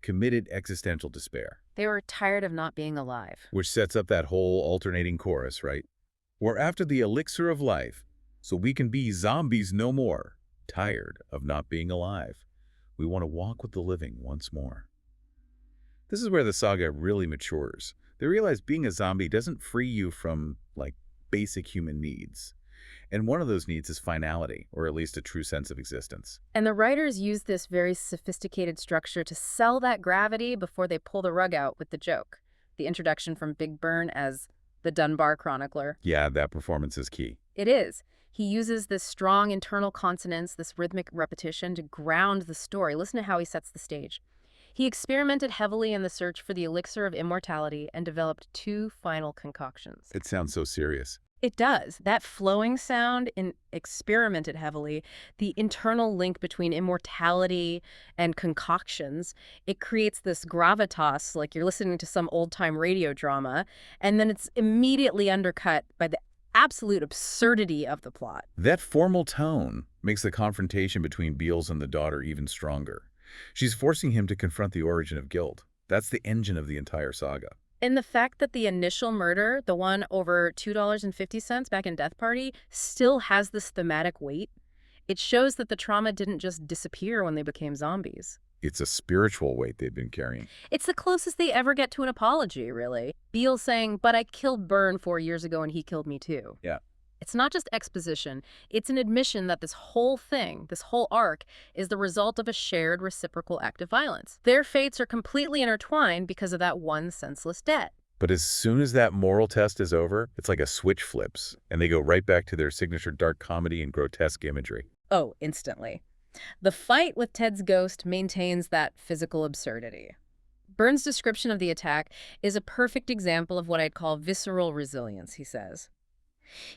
committed existential despair. They were tired of not being alive. Which sets up that whole alternating chorus, right? We're after the elixir of life, so we can be zombies no more, tired of not being alive. We want to walk with the living once more. This is where the saga really matures. They realize being a zombie doesn't free you from, like, basic human needs. And one of those needs is finality, or at least a true sense of existence. And the writers use this very sophisticated structure to sell that gravity before they pull the rug out with the joke. The introduction from Big Byrne as the Dunbar chronicler. Yeah, that performance is key. It is. He uses this strong internal consonance, this rhythmic repetition to ground the story. Listen to how he sets the stage. He experimented heavily in the search for the elixir of immortality and developed 2 final concoctions. It sounds so serious. It does. That flowing sound experimented heavily. The internal link between immortality and concoctions, it creates this gravitas, like you're listening to some old-time radio drama, and then it's immediately undercut by the absolute absurdity of the plot. That formal tone makes the confrontation between Beals and the daughter even stronger. She's forcing him to confront the origin of guilt. That's the engine of the entire saga. And the fact that the initial murder, the one over $2.50 back in Death Party, still has this thematic weight, it shows that the trauma didn't just disappear when they became zombies. It's a spiritual weight they've been carrying. It's the closest they ever get to an apology, really. Beals saying, but I killed Byrne 4 years ago and he killed me too. Yeah. It's not just exposition, it's an admission that this whole thing, this whole arc, is the result of a shared reciprocal act of violence. Their fates are completely intertwined because of that one senseless debt. But as soon as that moral test is over, it's like a switch flips, and they go right back to their signature dark comedy and grotesque imagery. Oh, instantly. The fight with Ted's ghost maintains that physical absurdity. Byrne's description of the attack is a perfect example of what I'd call visceral resilience, he says.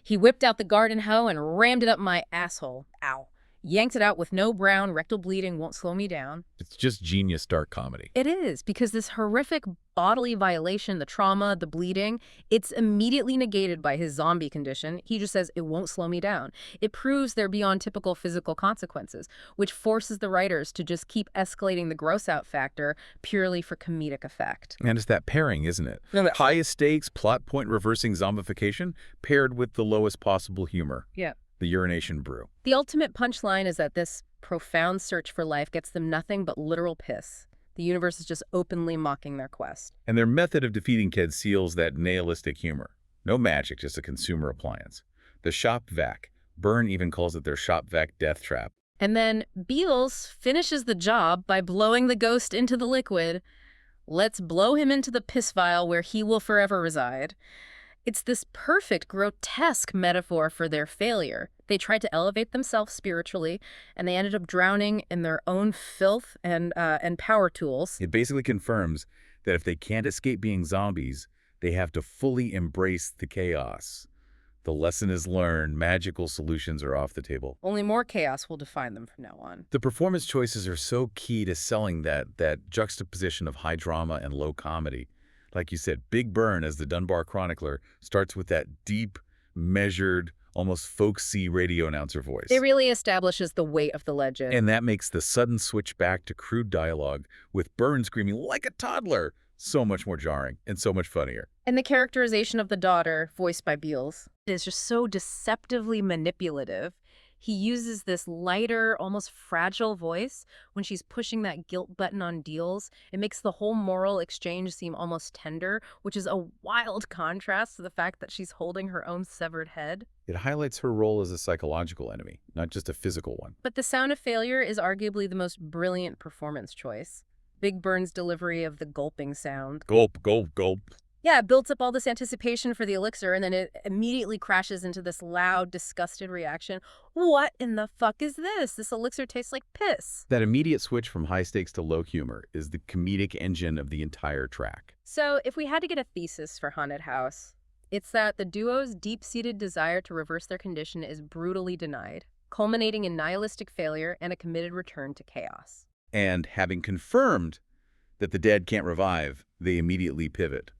He whipped out the garden hoe and rammed it up my asshole. Ow. yanked it out with no brown, rectal bleeding won't slow me down. It's just genius dark comedy. It is, because this horrific bodily violation, the trauma, the bleeding, it's immediately negated by his zombie condition. He just says, it won't slow me down. It proves they're beyond typical physical consequences, which forces the writers to just keep escalating the gross-out factor purely for comedic effect. And it's that pairing, isn't it? Highest stakes, plot point reversing zombification, paired with the lowest possible humor. Yeah. The urination brew. The ultimate punchline is that this profound search for life gets them nothing but literal piss. The universe is just openly mocking their quest. And their method of defeating kids seals that nihilistic humor. No magic, just a consumer appliance. The shop vac. Byrne even calls it their shop vac death trap. And then Beals finishes the job by blowing the ghost into the liquid. Let's blow him into the piss vial where he will forever reside. It's this perfect, grotesque metaphor for their failure. They tried to elevate themselves spiritually, and they ended up drowning in their own filth and power tools. It basically confirms that if they can't escape being zombies, they have to fully embrace the chaos. The lesson is learned. Magical solutions are off the table. Only more chaos will define them from now on. The performance choices are so key to selling that juxtaposition of high drama and low comedy. Like you said, Big Byrne as the Dunbar chronicler starts with that deep, measured, almost folksy radio announcer voice. It really establishes the weight of the legend. And that makes the sudden switch back to crude dialogue with Byrne screaming like a toddler so much more jarring and so much funnier. And the characterization of the daughter, voiced by Beals, is just so deceptively manipulative. He uses this lighter, almost fragile voice when she's pushing that guilt button on deals. It makes the whole moral exchange seem almost tender, which is a wild contrast to the fact that she's holding her own severed head. It highlights her role as a psychological enemy, not just a physical one. But the sound of failure is arguably the most brilliant performance choice. Big Byrne's delivery of the gulping sound. Gulp, gulp, gulp. Yeah, it builds up all this anticipation for the elixir, and then it immediately crashes into this loud, disgusted reaction. What in the fuck is this? This elixir tastes like piss. That immediate switch from high stakes to low humor is the comedic engine of the entire track. So if we had to get a thesis for Haunted House, it's that the duo's deep-seated desire to reverse their condition is brutally denied, culminating in nihilistic failure and a committed return to chaos. And having confirmed that the dead can't revive, they immediately pivot.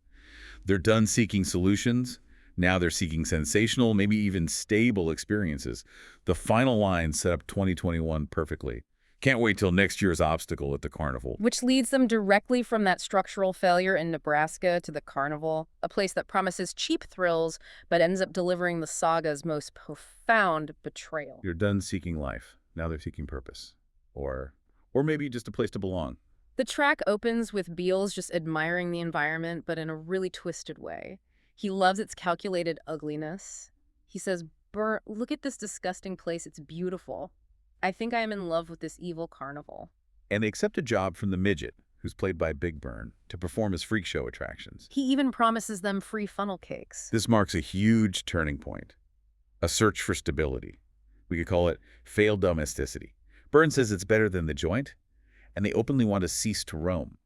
They're done seeking solutions. Now they're seeking sensational, maybe even stable experiences. The final line set up 2021 perfectly. Can't wait till next year's obstacle at the carnival. Which leads them directly from that structural failure in Nebraska to the carnival, a place that promises cheap thrills but ends up delivering the saga's most profound betrayal. You're done seeking life. Now they're seeking purpose. Or maybe just a place to belong. The track opens with Beals just admiring the environment, but in a really twisted way. He loves its calculated ugliness. He says, "Byrne, look at this disgusting place. It's beautiful. I think I am in love with this evil carnival." And they accept a job from the midget, who's played by Big Byrne, to perform as freak show attractions. He even promises them free funnel cakes. This marks a huge turning point. A search for stability. We could call it failed domesticity. Byrne says it's better than the joint, and they openly want to cease to roam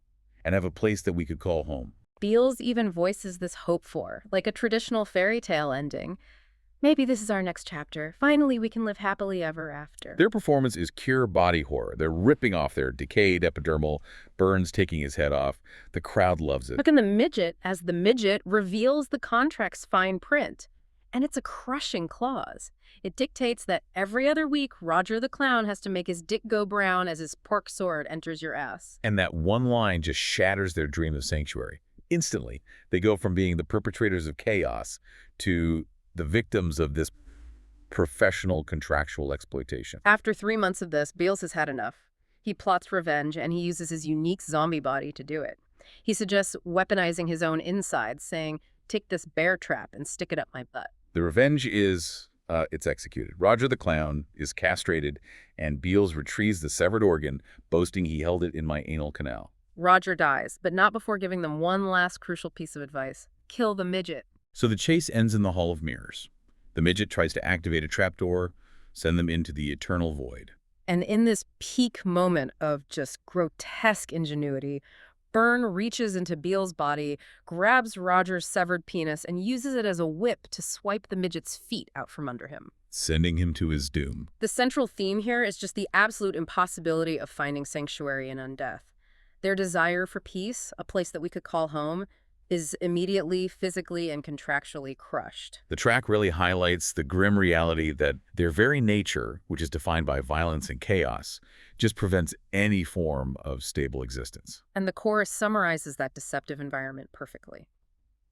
and have a place that we could call home. Beals even voices this hope for, like a traditional fairy tale ending. Maybe this is our next chapter. Finally, we can live happily ever after. Their performance is pure body horror. They're ripping off their decayed epidermal, Byrne's taking his head off. The crowd loves it. Look in the midget as the midget reveals the contract's fine print. And it's a crushing clause. It dictates that every other week, Roger the Clown has to make his dick go brown as his pork sword enters your ass. And that one line just shatters their dream of sanctuary. Instantly, they go from being the perpetrators of chaos to the victims of this professional contractual exploitation. After 3 months of this, Beals has had enough. He plots revenge, and he uses his unique zombie body to do it. He suggests weaponizing his own insides, saying, "Take this bear trap and stick it up my butt." The revenge is, it's executed. Roger the Clown is castrated, and Beals retrieves the severed organ, boasting he held it in my anal canal. Roger dies, but not before giving them one last crucial piece of advice. Kill the midget. So the chase ends in the Hall of Mirrors. The midget tries to activate a trapdoor, send them into the eternal void. And in this peak moment of just grotesque ingenuity, Byrne reaches into Beals' body, grabs Roger's severed penis, and uses it as a whip to swipe the midget's feet out from under him. sending him to his doom. The central theme here is just the absolute impossibility of finding sanctuary in undeath. Their desire for peace, a place that we could call home, is immediately, physically, and contractually crushed. The track really highlights the grim reality that their very nature, which is defined by violence and chaos, just prevents any form of stable existence. And the chorus summarizes that deceptive environment perfectly.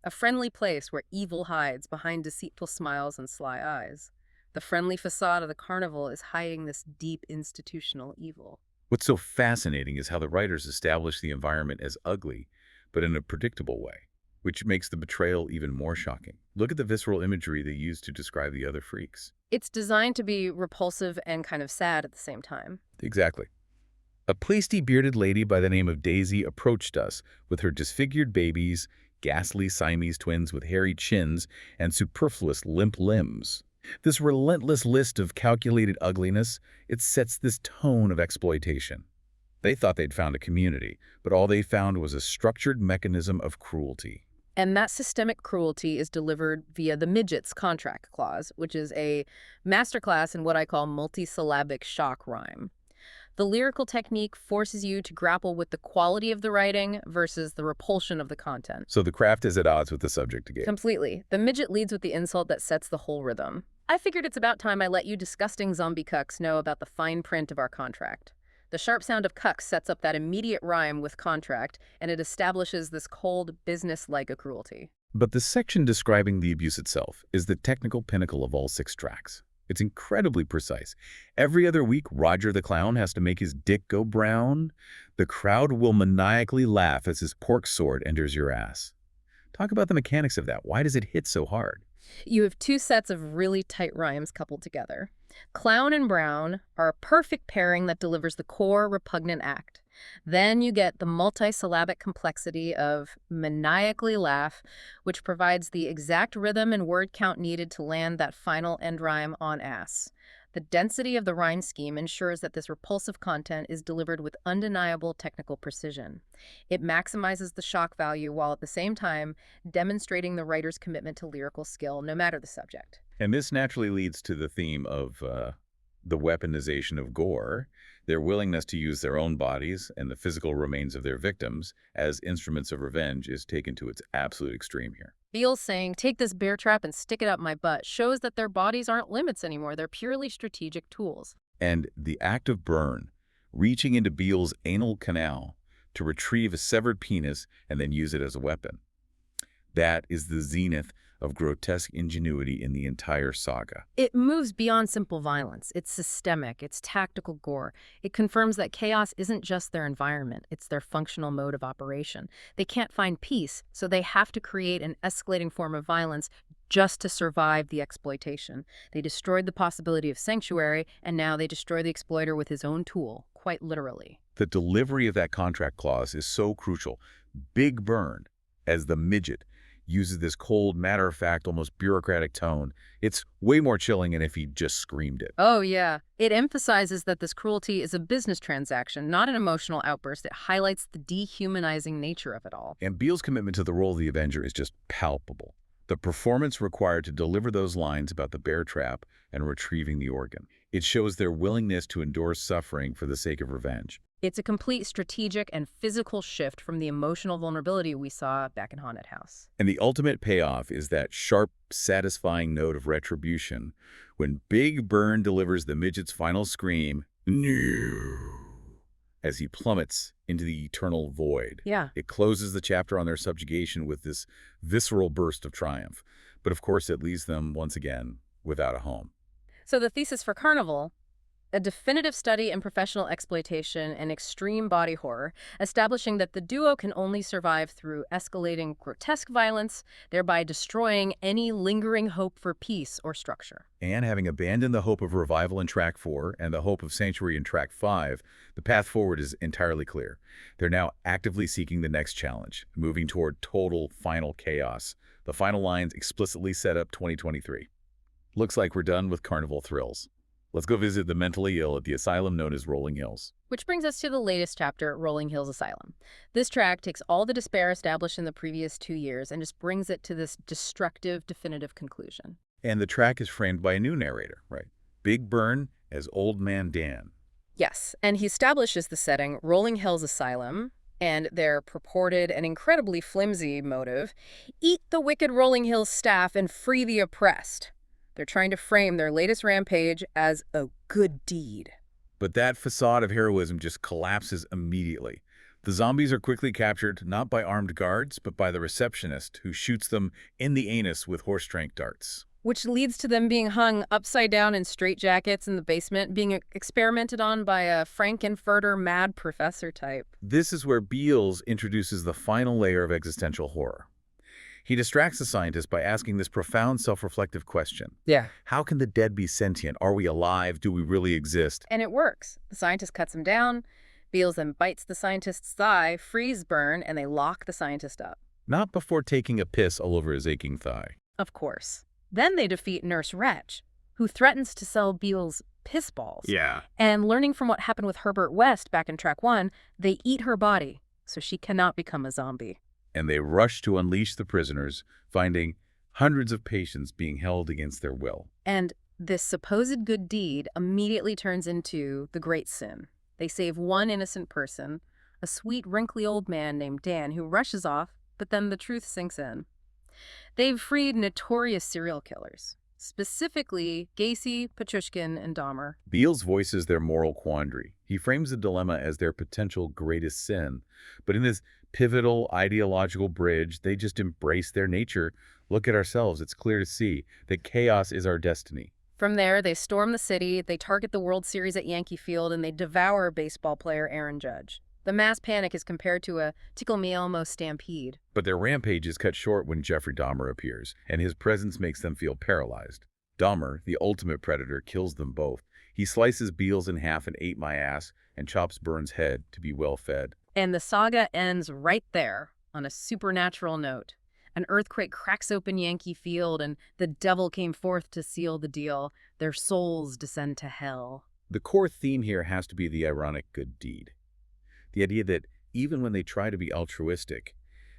A friendly place where evil hides behind deceitful smiles and sly eyes. The friendly facade of the carnival is hiding this deep institutional evil. What's so fascinating is how the writers establish the environment as ugly, but in a predictable way, which makes the betrayal even more shocking. Look at the visceral imagery they use to describe the other freaks. It's designed to be repulsive and kind of sad at the same time. Exactly. A pasty bearded lady by the name of Daisy approached us with her disfigured babies, ghastly Siamese twins with hairy chins, and superfluous limp limbs. This relentless list of calculated ugliness, it sets this tone of exploitation. They thought they'd found a community, but all they found was a structured mechanism of cruelty. And that systemic cruelty is delivered via the midget's contract clause, which is a masterclass in what I call multisyllabic shock rhyme. The lyrical technique forces you to grapple with the quality of the writing versus the repulsion of the content. So the craft is at odds with the subject again. Completely. The midget leads with the insult that sets the whole rhythm. I figured it's about time I let you disgusting zombie cucks know about the fine print of our contract. The sharp sound of cucks sets up that immediate rhyme with contract, and it establishes this cold, business-like a cruelty. But the section describing the abuse itself is the technical pinnacle of all 6 tracks. It's incredibly precise. Every other week, Roger the Clown has to make his dick go brown. The crowd will maniacally laugh as his pork sword enters your ass. Talk about the mechanics of that. Why does it hit so hard? You have 2 sets of really tight rhymes coupled together. Clown and brown are a perfect pairing that delivers the core repugnant act. Then you get the multisyllabic complexity of maniacally laugh, which provides the exact rhythm and word count needed to land that final end rhyme on ass. The density of the rhyme scheme ensures that this repulsive content is delivered with undeniable technical precision. It maximizes the shock value while at the same time demonstrating the writer's commitment to lyrical skill, no matter the subject. And this naturally leads to the theme of the weaponization of gore, their willingness to use their own bodies and the physical remains of their victims as instruments of revenge is taken to its absolute extreme here. Beals saying, "Take this bear trap and stick it up my butt," shows that their bodies aren't limits anymore. They're purely strategic tools. And the act of burn, reaching into Beals' anal canal to retrieve a severed penis and then use it as a weapon. That is the zenith of grotesque ingenuity in the entire saga. It moves beyond simple violence. It's systemic. It's tactical gore. It confirms that chaos isn't just their environment. It's their functional mode of operation. They can't find peace, so they have to create an escalating form of violence just to survive the exploitation. They destroyed the possibility of sanctuary, and now they destroy the exploiter with his own tool, quite literally. The delivery of that contract clause is so crucial. Big Burn, as the midget, uses this cold, matter-of-fact, almost bureaucratic tone. It's way more chilling than if he just screamed it. Oh, yeah. It emphasizes that this cruelty is a business transaction, not an emotional outburst. It highlights the dehumanizing nature of it all. And Beals' commitment to the role of the Avenger is just palpable. The performance required to deliver those lines about the bear trap and retrieving the organ. It shows their willingness to endure suffering for the sake of revenge. It's a complete strategic and physical shift from the emotional vulnerability we saw back in Haunted House. And the ultimate payoff is that sharp, satisfying note of retribution when Big Burn delivers the midget's final scream, "No," as he plummets into the eternal void. Yeah. It closes the chapter on their subjugation with this visceral burst of triumph. But of course, it leaves them, once again, without a home. So the thesis for Carnival: a definitive study in professional exploitation and extreme body horror, establishing that the duo can only survive through escalating grotesque violence, thereby destroying any lingering hope for peace or structure. And having abandoned the hope of revival in Track 4 and the hope of sanctuary in Track 5, the path forward is entirely clear. They're now actively seeking the next challenge, moving toward total final chaos. The final lines explicitly set up 2023. Looks like we're done with Carnival thrills. Let's go visit the mentally ill at the asylum known as Rolling Hills. Which brings us to the latest chapter, Rolling Hills Asylum. This track takes all the despair established in the previous 2 years and just brings it to this destructive, definitive conclusion. And the track is framed by a new narrator, right? Big Burn as Old Man Dan. Yes, and he establishes the setting, Rolling Hills Asylum, and their purported and incredibly flimsy motive, eat the wicked Rolling Hills staff and free the oppressed. They're trying to frame their latest rampage as a good deed. But that facade of heroism just collapses immediately. The zombies are quickly captured, not by armed guards, but by the receptionist, who shoots them in the anus with horse-strength darts. Which leads to them being hung upside down in straitjackets in the basement, being experimented on by a Frankenfurter mad professor type. This is where Beals introduces the final layer of existential horror. He distracts the scientist by asking this profound self-reflective question. Yeah. How can the dead be sentient? Are we alive? Do we really exist? And it works. The scientist cuts him down. Beals then bites the scientist's thigh, freeze burn, and they lock the scientist up. Not before taking a piss all over his aching thigh. Of course. Then they defeat Nurse Wretch, who threatens to sell Beals piss balls. Yeah. And learning from what happened with Herbert West back in Track 1, they eat her body, so she cannot become a zombie. And they rush to unleash the prisoners, finding hundreds of patients being held against their will. And this supposed good deed immediately turns into the great sin. They save one innocent person, a sweet, wrinkly old man named Dan who rushes off, but then the truth sinks in. They've freed notorious serial killers, specifically Gacy, Petrushkin, and Dahmer. Beals voices their moral quandary. He frames the dilemma as their potential greatest sin. But in this pivotal ideological bridge, they just embrace their nature. Look at ourselves. It's clear to see that chaos is our destiny. From there, they storm the city, they target the World Series at Yankee Field, and they devour baseball player Aaron Judge. The mass panic is compared to a tickle-me-elmo stampede. But their rampage is cut short when Jeffrey Dahmer appears, and his presence makes them feel paralyzed. Dahmer, the ultimate predator, kills them both. He slices Beals in half and ate my ass, and chops Burns' head to be well fed. And the saga ends right there, on a supernatural note. An earthquake cracks open Yankee Field, and the devil came forth to seal the deal. Their souls descend to hell. The core theme here has to be the ironic good deed. The idea that even when they try to be altruistic,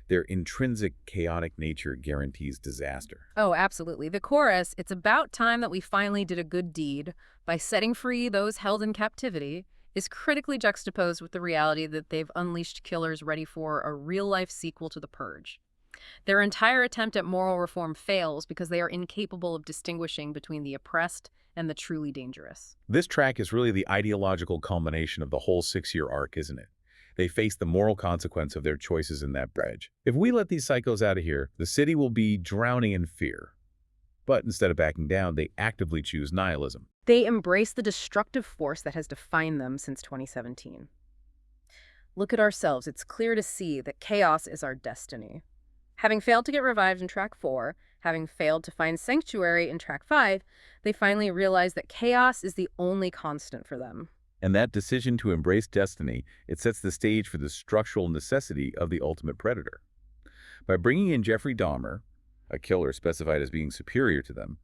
their intrinsic chaotic nature guarantees disaster. Oh, absolutely. The chorus, it's about time that we finally did a good deed by setting free those held in captivity, is critically juxtaposed with the reality that they've unleashed killers ready for a real-life sequel to The Purge. Their entire attempt at moral reform fails because they are incapable of distinguishing between the oppressed and the truly dangerous. This track is really the ideological culmination of the whole 6-year arc, isn't it? They face the moral consequence of their choices in that bridge. If we let these psychos out of here, the city will be drowning in fear. But instead of backing down, they actively choose nihilism. They embrace the destructive force that has defined them since 2017. Look at ourselves. It's clear to see that chaos is our destiny. Having failed to get revived in Track 4, having failed to find sanctuary in Track 5, they finally realize that chaos is the only constant for them. And that decision to embrace destiny, it sets the stage for the structural necessity of the ultimate predator. By bringing in Jeffrey Dahmer, a killer specified as being superior to them,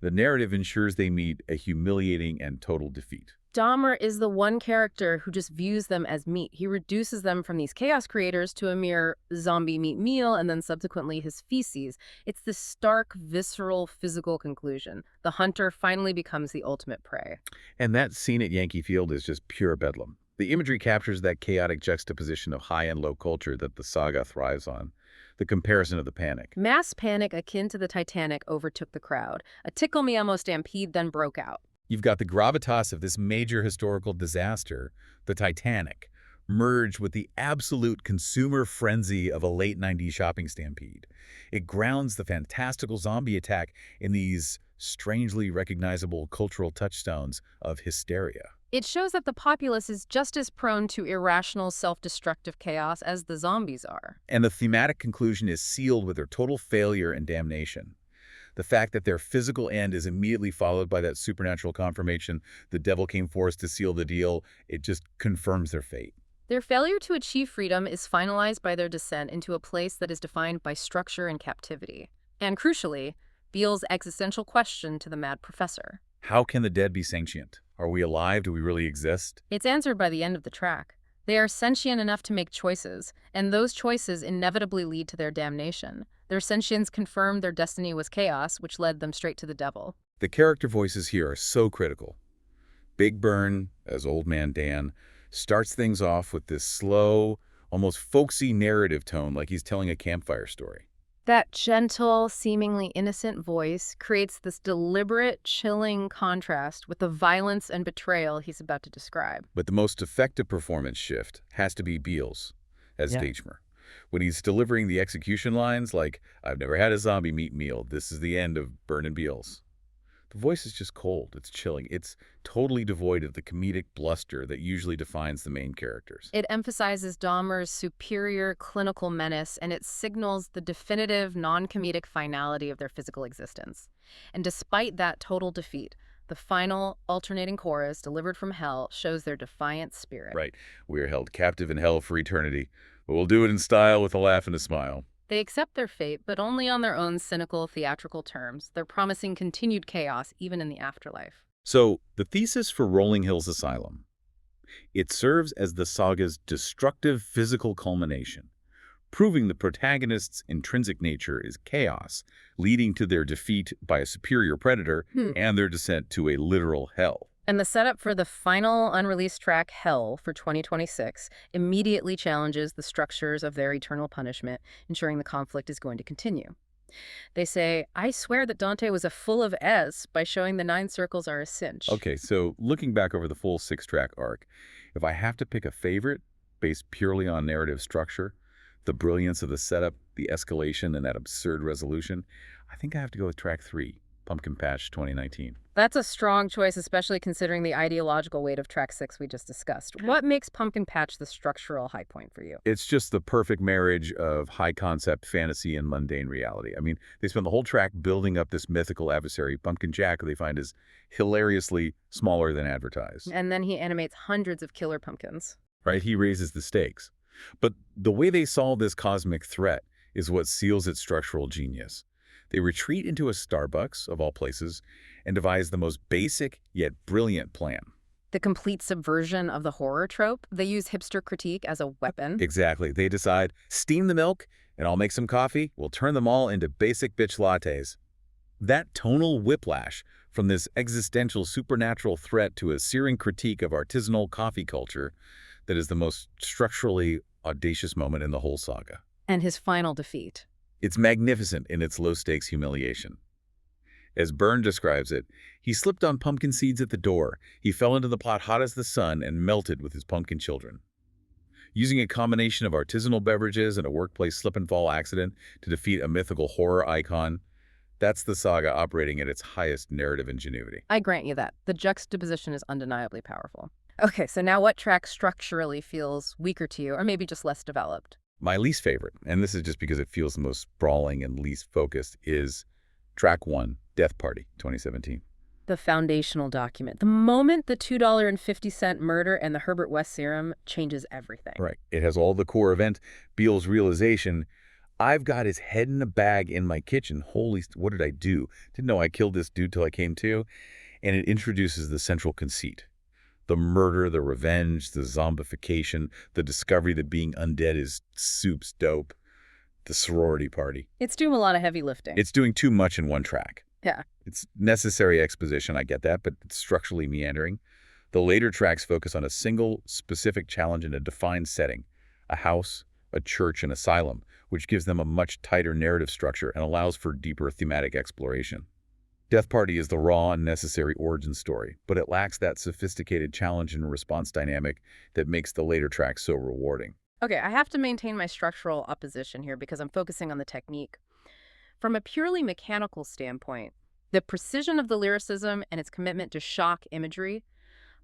the narrative ensures they meet a humiliating and total defeat. Dahmer is the one character who just views them as meat. He reduces them from these chaos creators to a mere zombie meat meal and then subsequently his feces. It's this stark, visceral, physical conclusion. The hunter finally becomes the ultimate prey. And that scene at Yankee Field is just pure bedlam. The imagery captures that chaotic juxtaposition of high and low culture that the saga thrives on. The comparison of the panic. Mass panic akin to the Titanic overtook the crowd. A tickle-me-elmo stampede then broke out. You've got the gravitas of this major historical disaster, the Titanic, merged with the absolute consumer frenzy of a late 90s shopping stampede. It grounds the fantastical zombie attack in these strangely recognizable cultural touchstones of hysteria. It shows that the populace is just as prone to irrational, self-destructive chaos as the zombies are. And the thematic conclusion is sealed with their total failure and damnation. The fact that their physical end is immediately followed by that supernatural confirmation, the devil came forth to seal the deal, it just confirms their fate. Their failure to achieve freedom is finalized by their descent into a place that is defined by structure and captivity. And crucially, Beals' existential question to the mad professor. How can the dead be sentient? Are we alive? Do we really exist? It's answered by the end of the track. They are sentient enough to make choices, and those choices inevitably lead to their damnation. Their sentience confirmed their destiny was chaos, which led them straight to the devil. The character voices here are so critical. Big Burn, as Old Man Dan, starts things off with this slow, almost folksy narrative tone like he's telling a campfire story. That gentle, seemingly innocent voice creates this deliberate, chilling contrast with the violence and betrayal he's about to describe. But the most effective performance shift has to be Beals as Yeah. Dagemer. When he's delivering the execution lines like, "I've never had a zombie meat meal. This is the end of Burnin' Beals." The voice is just cold. It's chilling. It's totally devoid of the comedic bluster that usually defines the main characters. It emphasizes Dahmer's superior clinical menace, and it signals the definitive, non-comedic finality of their physical existence. And despite that total defeat, the final, alternating chorus delivered from hell shows their defiant spirit. Right. We are held captive in hell for eternity, but we'll do it in style with a laugh and a smile. They accept their fate, but only on their own cynical, theatrical terms. They're promising continued chaos, even in the afterlife. So, the thesis for Rolling Hills Asylum. It serves as the saga's destructive physical culmination, proving the protagonist's intrinsic nature is chaos, leading to their defeat by a superior predator and their descent to a literal hell. And the setup for the final unreleased track, Hell, for 2026, immediately challenges the structures of their eternal punishment, ensuring the conflict is going to continue. They say, I swear that Dante was a full of S by showing the 9 circles are a cinch. Okay, so looking back over the full 6-track arc, if I have to pick a favorite based purely on narrative structure, the brilliance of the setup, the escalation, and that absurd resolution, I think I have to go with track 3, Pumpkin Patch 2019. That's a strong choice, especially considering the ideological weight of track 6 we just discussed. What makes Pumpkin Patch the structural high point for you? It's just the perfect marriage of high-concept fantasy and mundane reality. I mean, they spend the whole track building up this mythical adversary, Pumpkin Jack, who they find is hilariously smaller than advertised. And then he animates hundreds of killer pumpkins. Right? He raises the stakes. But the way they solve this cosmic threat is what seals its structural genius. They retreat into a Starbucks, of all places, and devise the most basic yet brilliant plan. The complete subversion of the horror trope. They use hipster critique as a weapon. Exactly. They decide, steam the milk, and I'll make some coffee. We'll turn them all into basic bitch lattes. That tonal whiplash from this existential supernatural threat to a searing critique of artisanal coffee culture that is the most structurally audacious moment in the whole saga. And his final defeat. It's magnificent in its low-stakes humiliation. As Byrne describes it, he slipped on pumpkin seeds at the door. He fell into the pot hot as the sun and melted with his pumpkin children. Using a combination of artisanal beverages and a workplace slip-and-fall accident to defeat a mythical horror icon, that's the saga operating at its highest narrative ingenuity. I grant you that. The juxtaposition is undeniably powerful. Okay, so now what track structurally feels weaker to you, or maybe just less developed? My least favorite, and this is just because it feels the most sprawling and least focused, is track 1, Death Party, 2017. The foundational document. The moment the $2.50 murder and the Herbert West serum changes everything. Right. It has all the core event, Beals' realization, I've got his head in a bag in my kitchen. Holy, what did I do? Didn't know I killed this dude till I came to. And it introduces the central conceit. The murder, the revenge, the zombification, the discovery that being undead is soup's dope, the sorority party. It's doing a lot of heavy lifting. It's doing too much in one track. Yeah. It's necessary exposition, I get that, but it's structurally meandering. The later tracks focus on a single, specific challenge in a defined setting, a house, a church, an asylum, which gives them a much tighter narrative structure and allows for deeper thematic exploration. Death Party is the raw and necessary origin story, but it lacks that sophisticated challenge and response dynamic that makes the later tracks so rewarding. Okay, I have to maintain my structural opposition here because I'm focusing on the technique. From a purely mechanical standpoint, the precision of the lyricism and its commitment to shock imagery,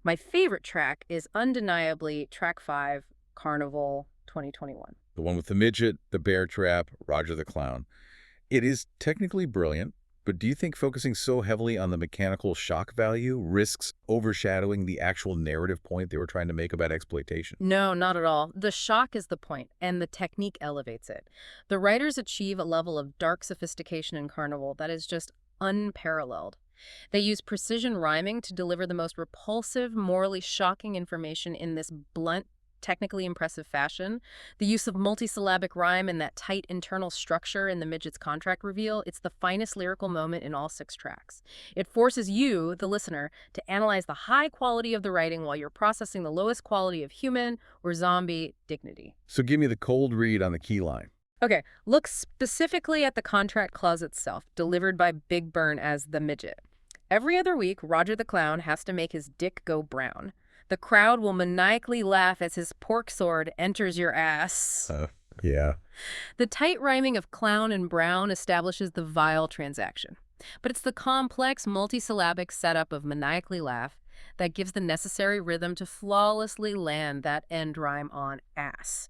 my favorite track is undeniably track 5, Carnival 2021. The one with the midget, the bear trap, Roger the Clown. It is technically brilliant, but do you think focusing so heavily on the mechanical shock value risks overshadowing the actual narrative point they were trying to make about exploitation? No, not at all. The shock is the point, and the technique elevates it. The writers achieve a level of dark sophistication in Carnival that is just unparalleled. They use precision rhyming to deliver the most repulsive, morally shocking information in this blunt, technically impressive fashion. The use of multisyllabic rhyme and that tight internal structure in the midget's contract reveal, it's the finest lyrical moment in all 6 tracks. It forces you, the listener, to analyze the high quality of the writing while you're processing the lowest quality of human or zombie dignity. So give me the cold read on the key line. Okay, look specifically at the contract clause itself, delivered by Big Burn as the midget. Every other week, Roger the Clown has to make his dick go brown. The crowd will maniacally laugh as his pork sword enters your ass. Yeah. The tight rhyming of clown and brown establishes the vile transaction. But it's the complex, multisyllabic setup of maniacally laugh that gives the necessary rhythm to flawlessly land that end rhyme on ass.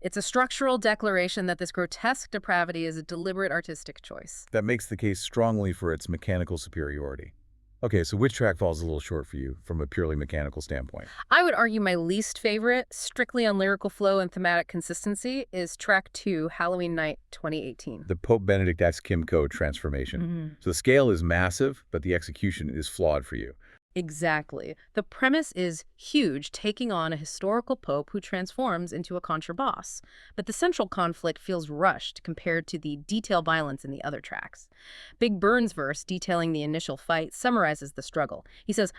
It's a structural declaration that this grotesque depravity is a deliberate artistic choice. That makes the case strongly for its mechanical superiority. Okay, so which track falls a little short for you from a purely mechanical standpoint? I would argue my least favorite, strictly on lyrical flow and thematic consistency, is track 2, Halloween Night 2018. The Pope Benedict X Kimco transformation. So the scale is massive, but the execution is flawed for you. Exactly. The premise is huge, taking on a historical pope who transforms into a contraboss. But the central conflict feels rushed compared to the detail violence in the other tracks. Big Burn's verse, detailing the initial fight, summarizes the struggle. He says,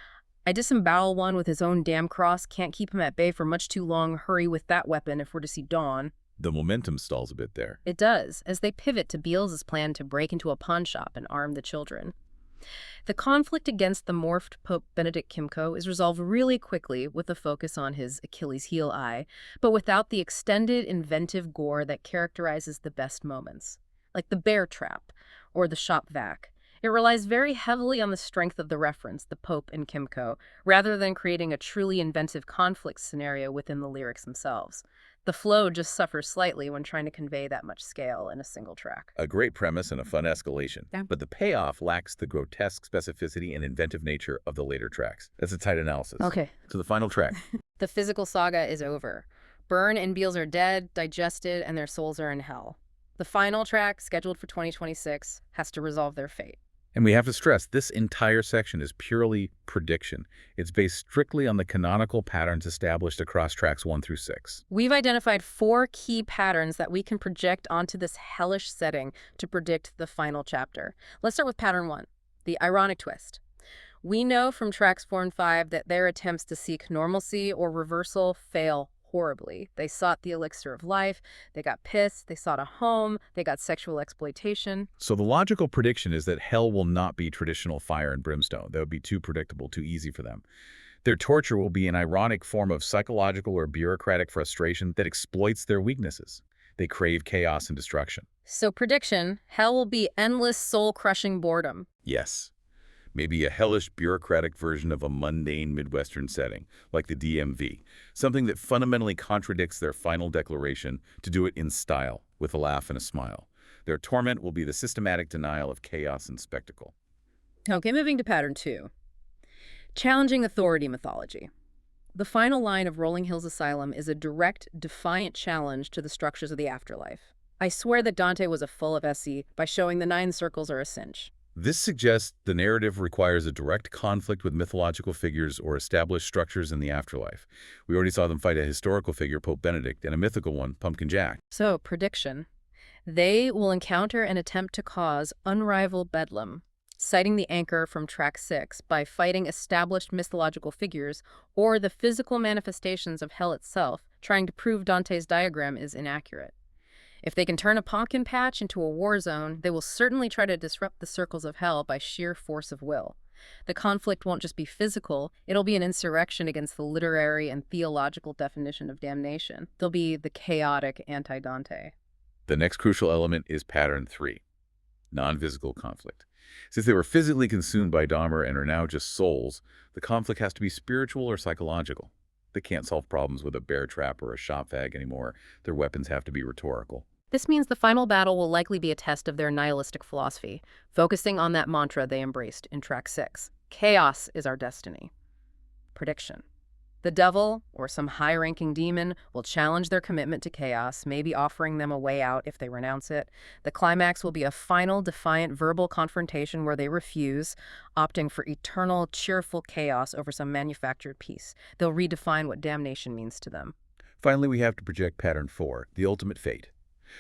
"I disembowel one with his own damn cross, can't keep him at bay for much too long, hurry with that weapon if we're to see dawn." The momentum stalls a bit there. It does, as they pivot to Beals' plan to break into a pawn shop and arm the children. The conflict against the morphed Pope Benedict Kimco is resolved really quickly with a focus on his Achilles heel eye, but without the extended, inventive gore that characterizes the best moments, like the bear trap or the shop vac. It relies very heavily on the strength of the reference, the Pope and Kimco, rather than creating a truly inventive conflict scenario within the lyrics themselves. The flow just suffers slightly when trying to convey that much scale in a single track. A great premise and a fun escalation. Yeah. But the payoff lacks the grotesque specificity and inventive nature of the later tracks. That's a tight analysis. Okay. So the final track. The physical saga is over. Burn and Beals are dead, digested, and their souls are in hell. The final track, scheduled for 2026, has to resolve their fate. And we have to stress, this entire section is purely prediction. It's based strictly on the canonical patterns established across tracks 1 through 6. We've identified 4 key patterns that we can project onto this hellish setting to predict the final chapter. Let's start with pattern 1, the ironic twist. We know from tracks 4 and 5 that their attempts to seek normalcy or reversal fail horribly. They sought the elixir of life, they got pissed, they sought a home, they got sexual exploitation. So the logical prediction is that hell will not be traditional fire and brimstone. That would be too predictable, too easy for them. Their torture will be an ironic form of psychological or bureaucratic frustration that exploits their weaknesses. They crave chaos and destruction. So prediction, hell will be endless soul-crushing boredom. Yes. Maybe a hellish bureaucratic version of a mundane Midwestern setting, like the DMV, something that fundamentally contradicts their final declaration to do it in style, with a laugh and a smile. Their torment will be the systematic denial of chaos and spectacle. Okay, moving to pattern 2. Challenging authority mythology. The final line of Rolling Hills Asylum is a direct, defiant challenge to the structures of the afterlife. I swear that Dante was a full of SE by showing the 9 circles are a cinch. This suggests the narrative requires a direct conflict with mythological figures or established structures in the afterlife. We already saw them fight a historical figure, Pope Benedict, and a mythical one, Pumpkin Jack. So, prediction. They will encounter and attempt to cause unrivaled bedlam, citing the anchor from track 6 by fighting established mythological figures or the physical manifestations of hell itself, trying to prove Dante's diagram is inaccurate. If they can turn a pumpkin patch into a war zone, they will certainly try to disrupt the circles of hell by sheer force of will. The conflict won't just be physical, it'll be an insurrection against the literary and theological definition of damnation. They'll be the chaotic anti-Dante. The next crucial element is pattern 3, non-physical conflict. Since they were physically consumed by Dahmer and are now just souls, the conflict has to be spiritual or psychological. They can't solve problems with a bear trap or a shop fag anymore. Their weapons have to be rhetorical. This means the final battle will likely be a test of their nihilistic philosophy, focusing on that mantra they embraced in track 6. Chaos is our destiny. Prediction. The devil, or some high-ranking demon, will challenge their commitment to chaos, maybe offering them a way out if they renounce it. The climax will be a final, defiant verbal confrontation where they refuse, opting for eternal, cheerful chaos over some manufactured peace. They'll redefine what damnation means to them. Finally, we have to project pattern 4, the ultimate fate.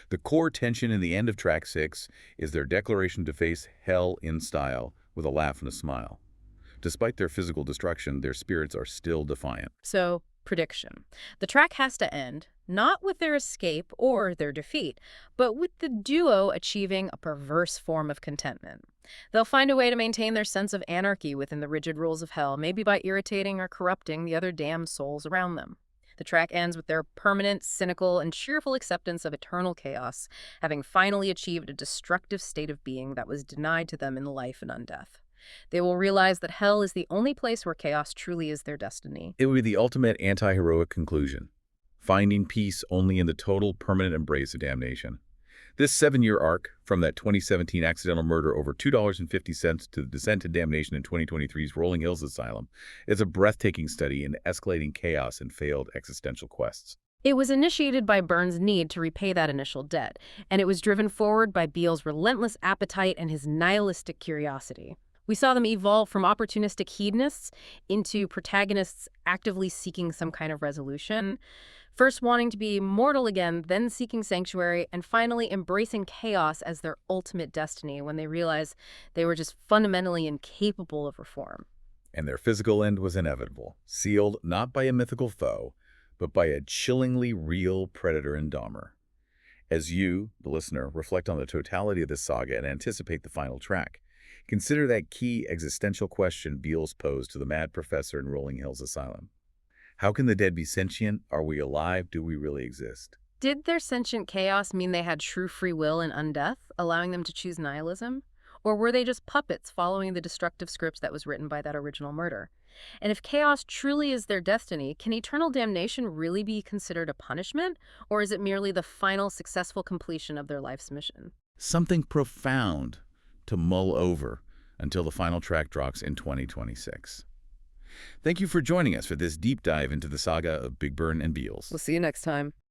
The core tension in the end of track 6 is their declaration to face hell in style with a laugh and a smile. Despite their physical destruction, their spirits are still defiant. So, prediction. The track has to end, not with their escape or their defeat, but with the duo achieving a perverse form of contentment. They'll find a way to maintain their sense of anarchy within the rigid rules of hell, maybe by irritating or corrupting the other damned souls around them. The track ends with their permanent, cynical, and cheerful acceptance of eternal chaos, having finally achieved a destructive state of being that was denied to them in life and undeath. They will realize that hell is the only place where chaos truly is their destiny. It would be the ultimate anti-heroic conclusion, finding peace only in the total, permanent embrace of damnation. This 7-year arc, from that 2017 accidental murder over $2.50 to the descent and damnation in 2023's Rolling Hills Asylum, is a breathtaking study in escalating chaos and failed existential quests. It was initiated by Burns' need to repay that initial debt, and it was driven forward by Beals' relentless appetite and his nihilistic curiosity. We saw them evolve from opportunistic hedonists into protagonists actively seeking some kind of resolution, first wanting to be mortal again, then seeking sanctuary, and finally embracing chaos as their ultimate destiny when they realized they were just fundamentally incapable of reform. And their physical end was inevitable, sealed not by a mythical foe, but by a chillingly real predator in Dahmer. As you, the listener, reflect on the totality of this saga and anticipate the final track, consider that key existential question Beals posed to the mad professor in Rolling Hills Asylum. How can the dead be sentient? Are we alive? Do we really exist? Did their sentient chaos mean they had true free will and undeath, allowing them to choose nihilism? Or were they just puppets following the destructive script that was written by that original murder? And if chaos truly is their destiny, can eternal damnation really be considered a punishment? Or is it merely the final successful completion of their life's mission? Something profound to mull over until the final track drops in 2026. Thank you for joining us for this deep dive into the saga of Big Burn and Beals. We'll see you next time.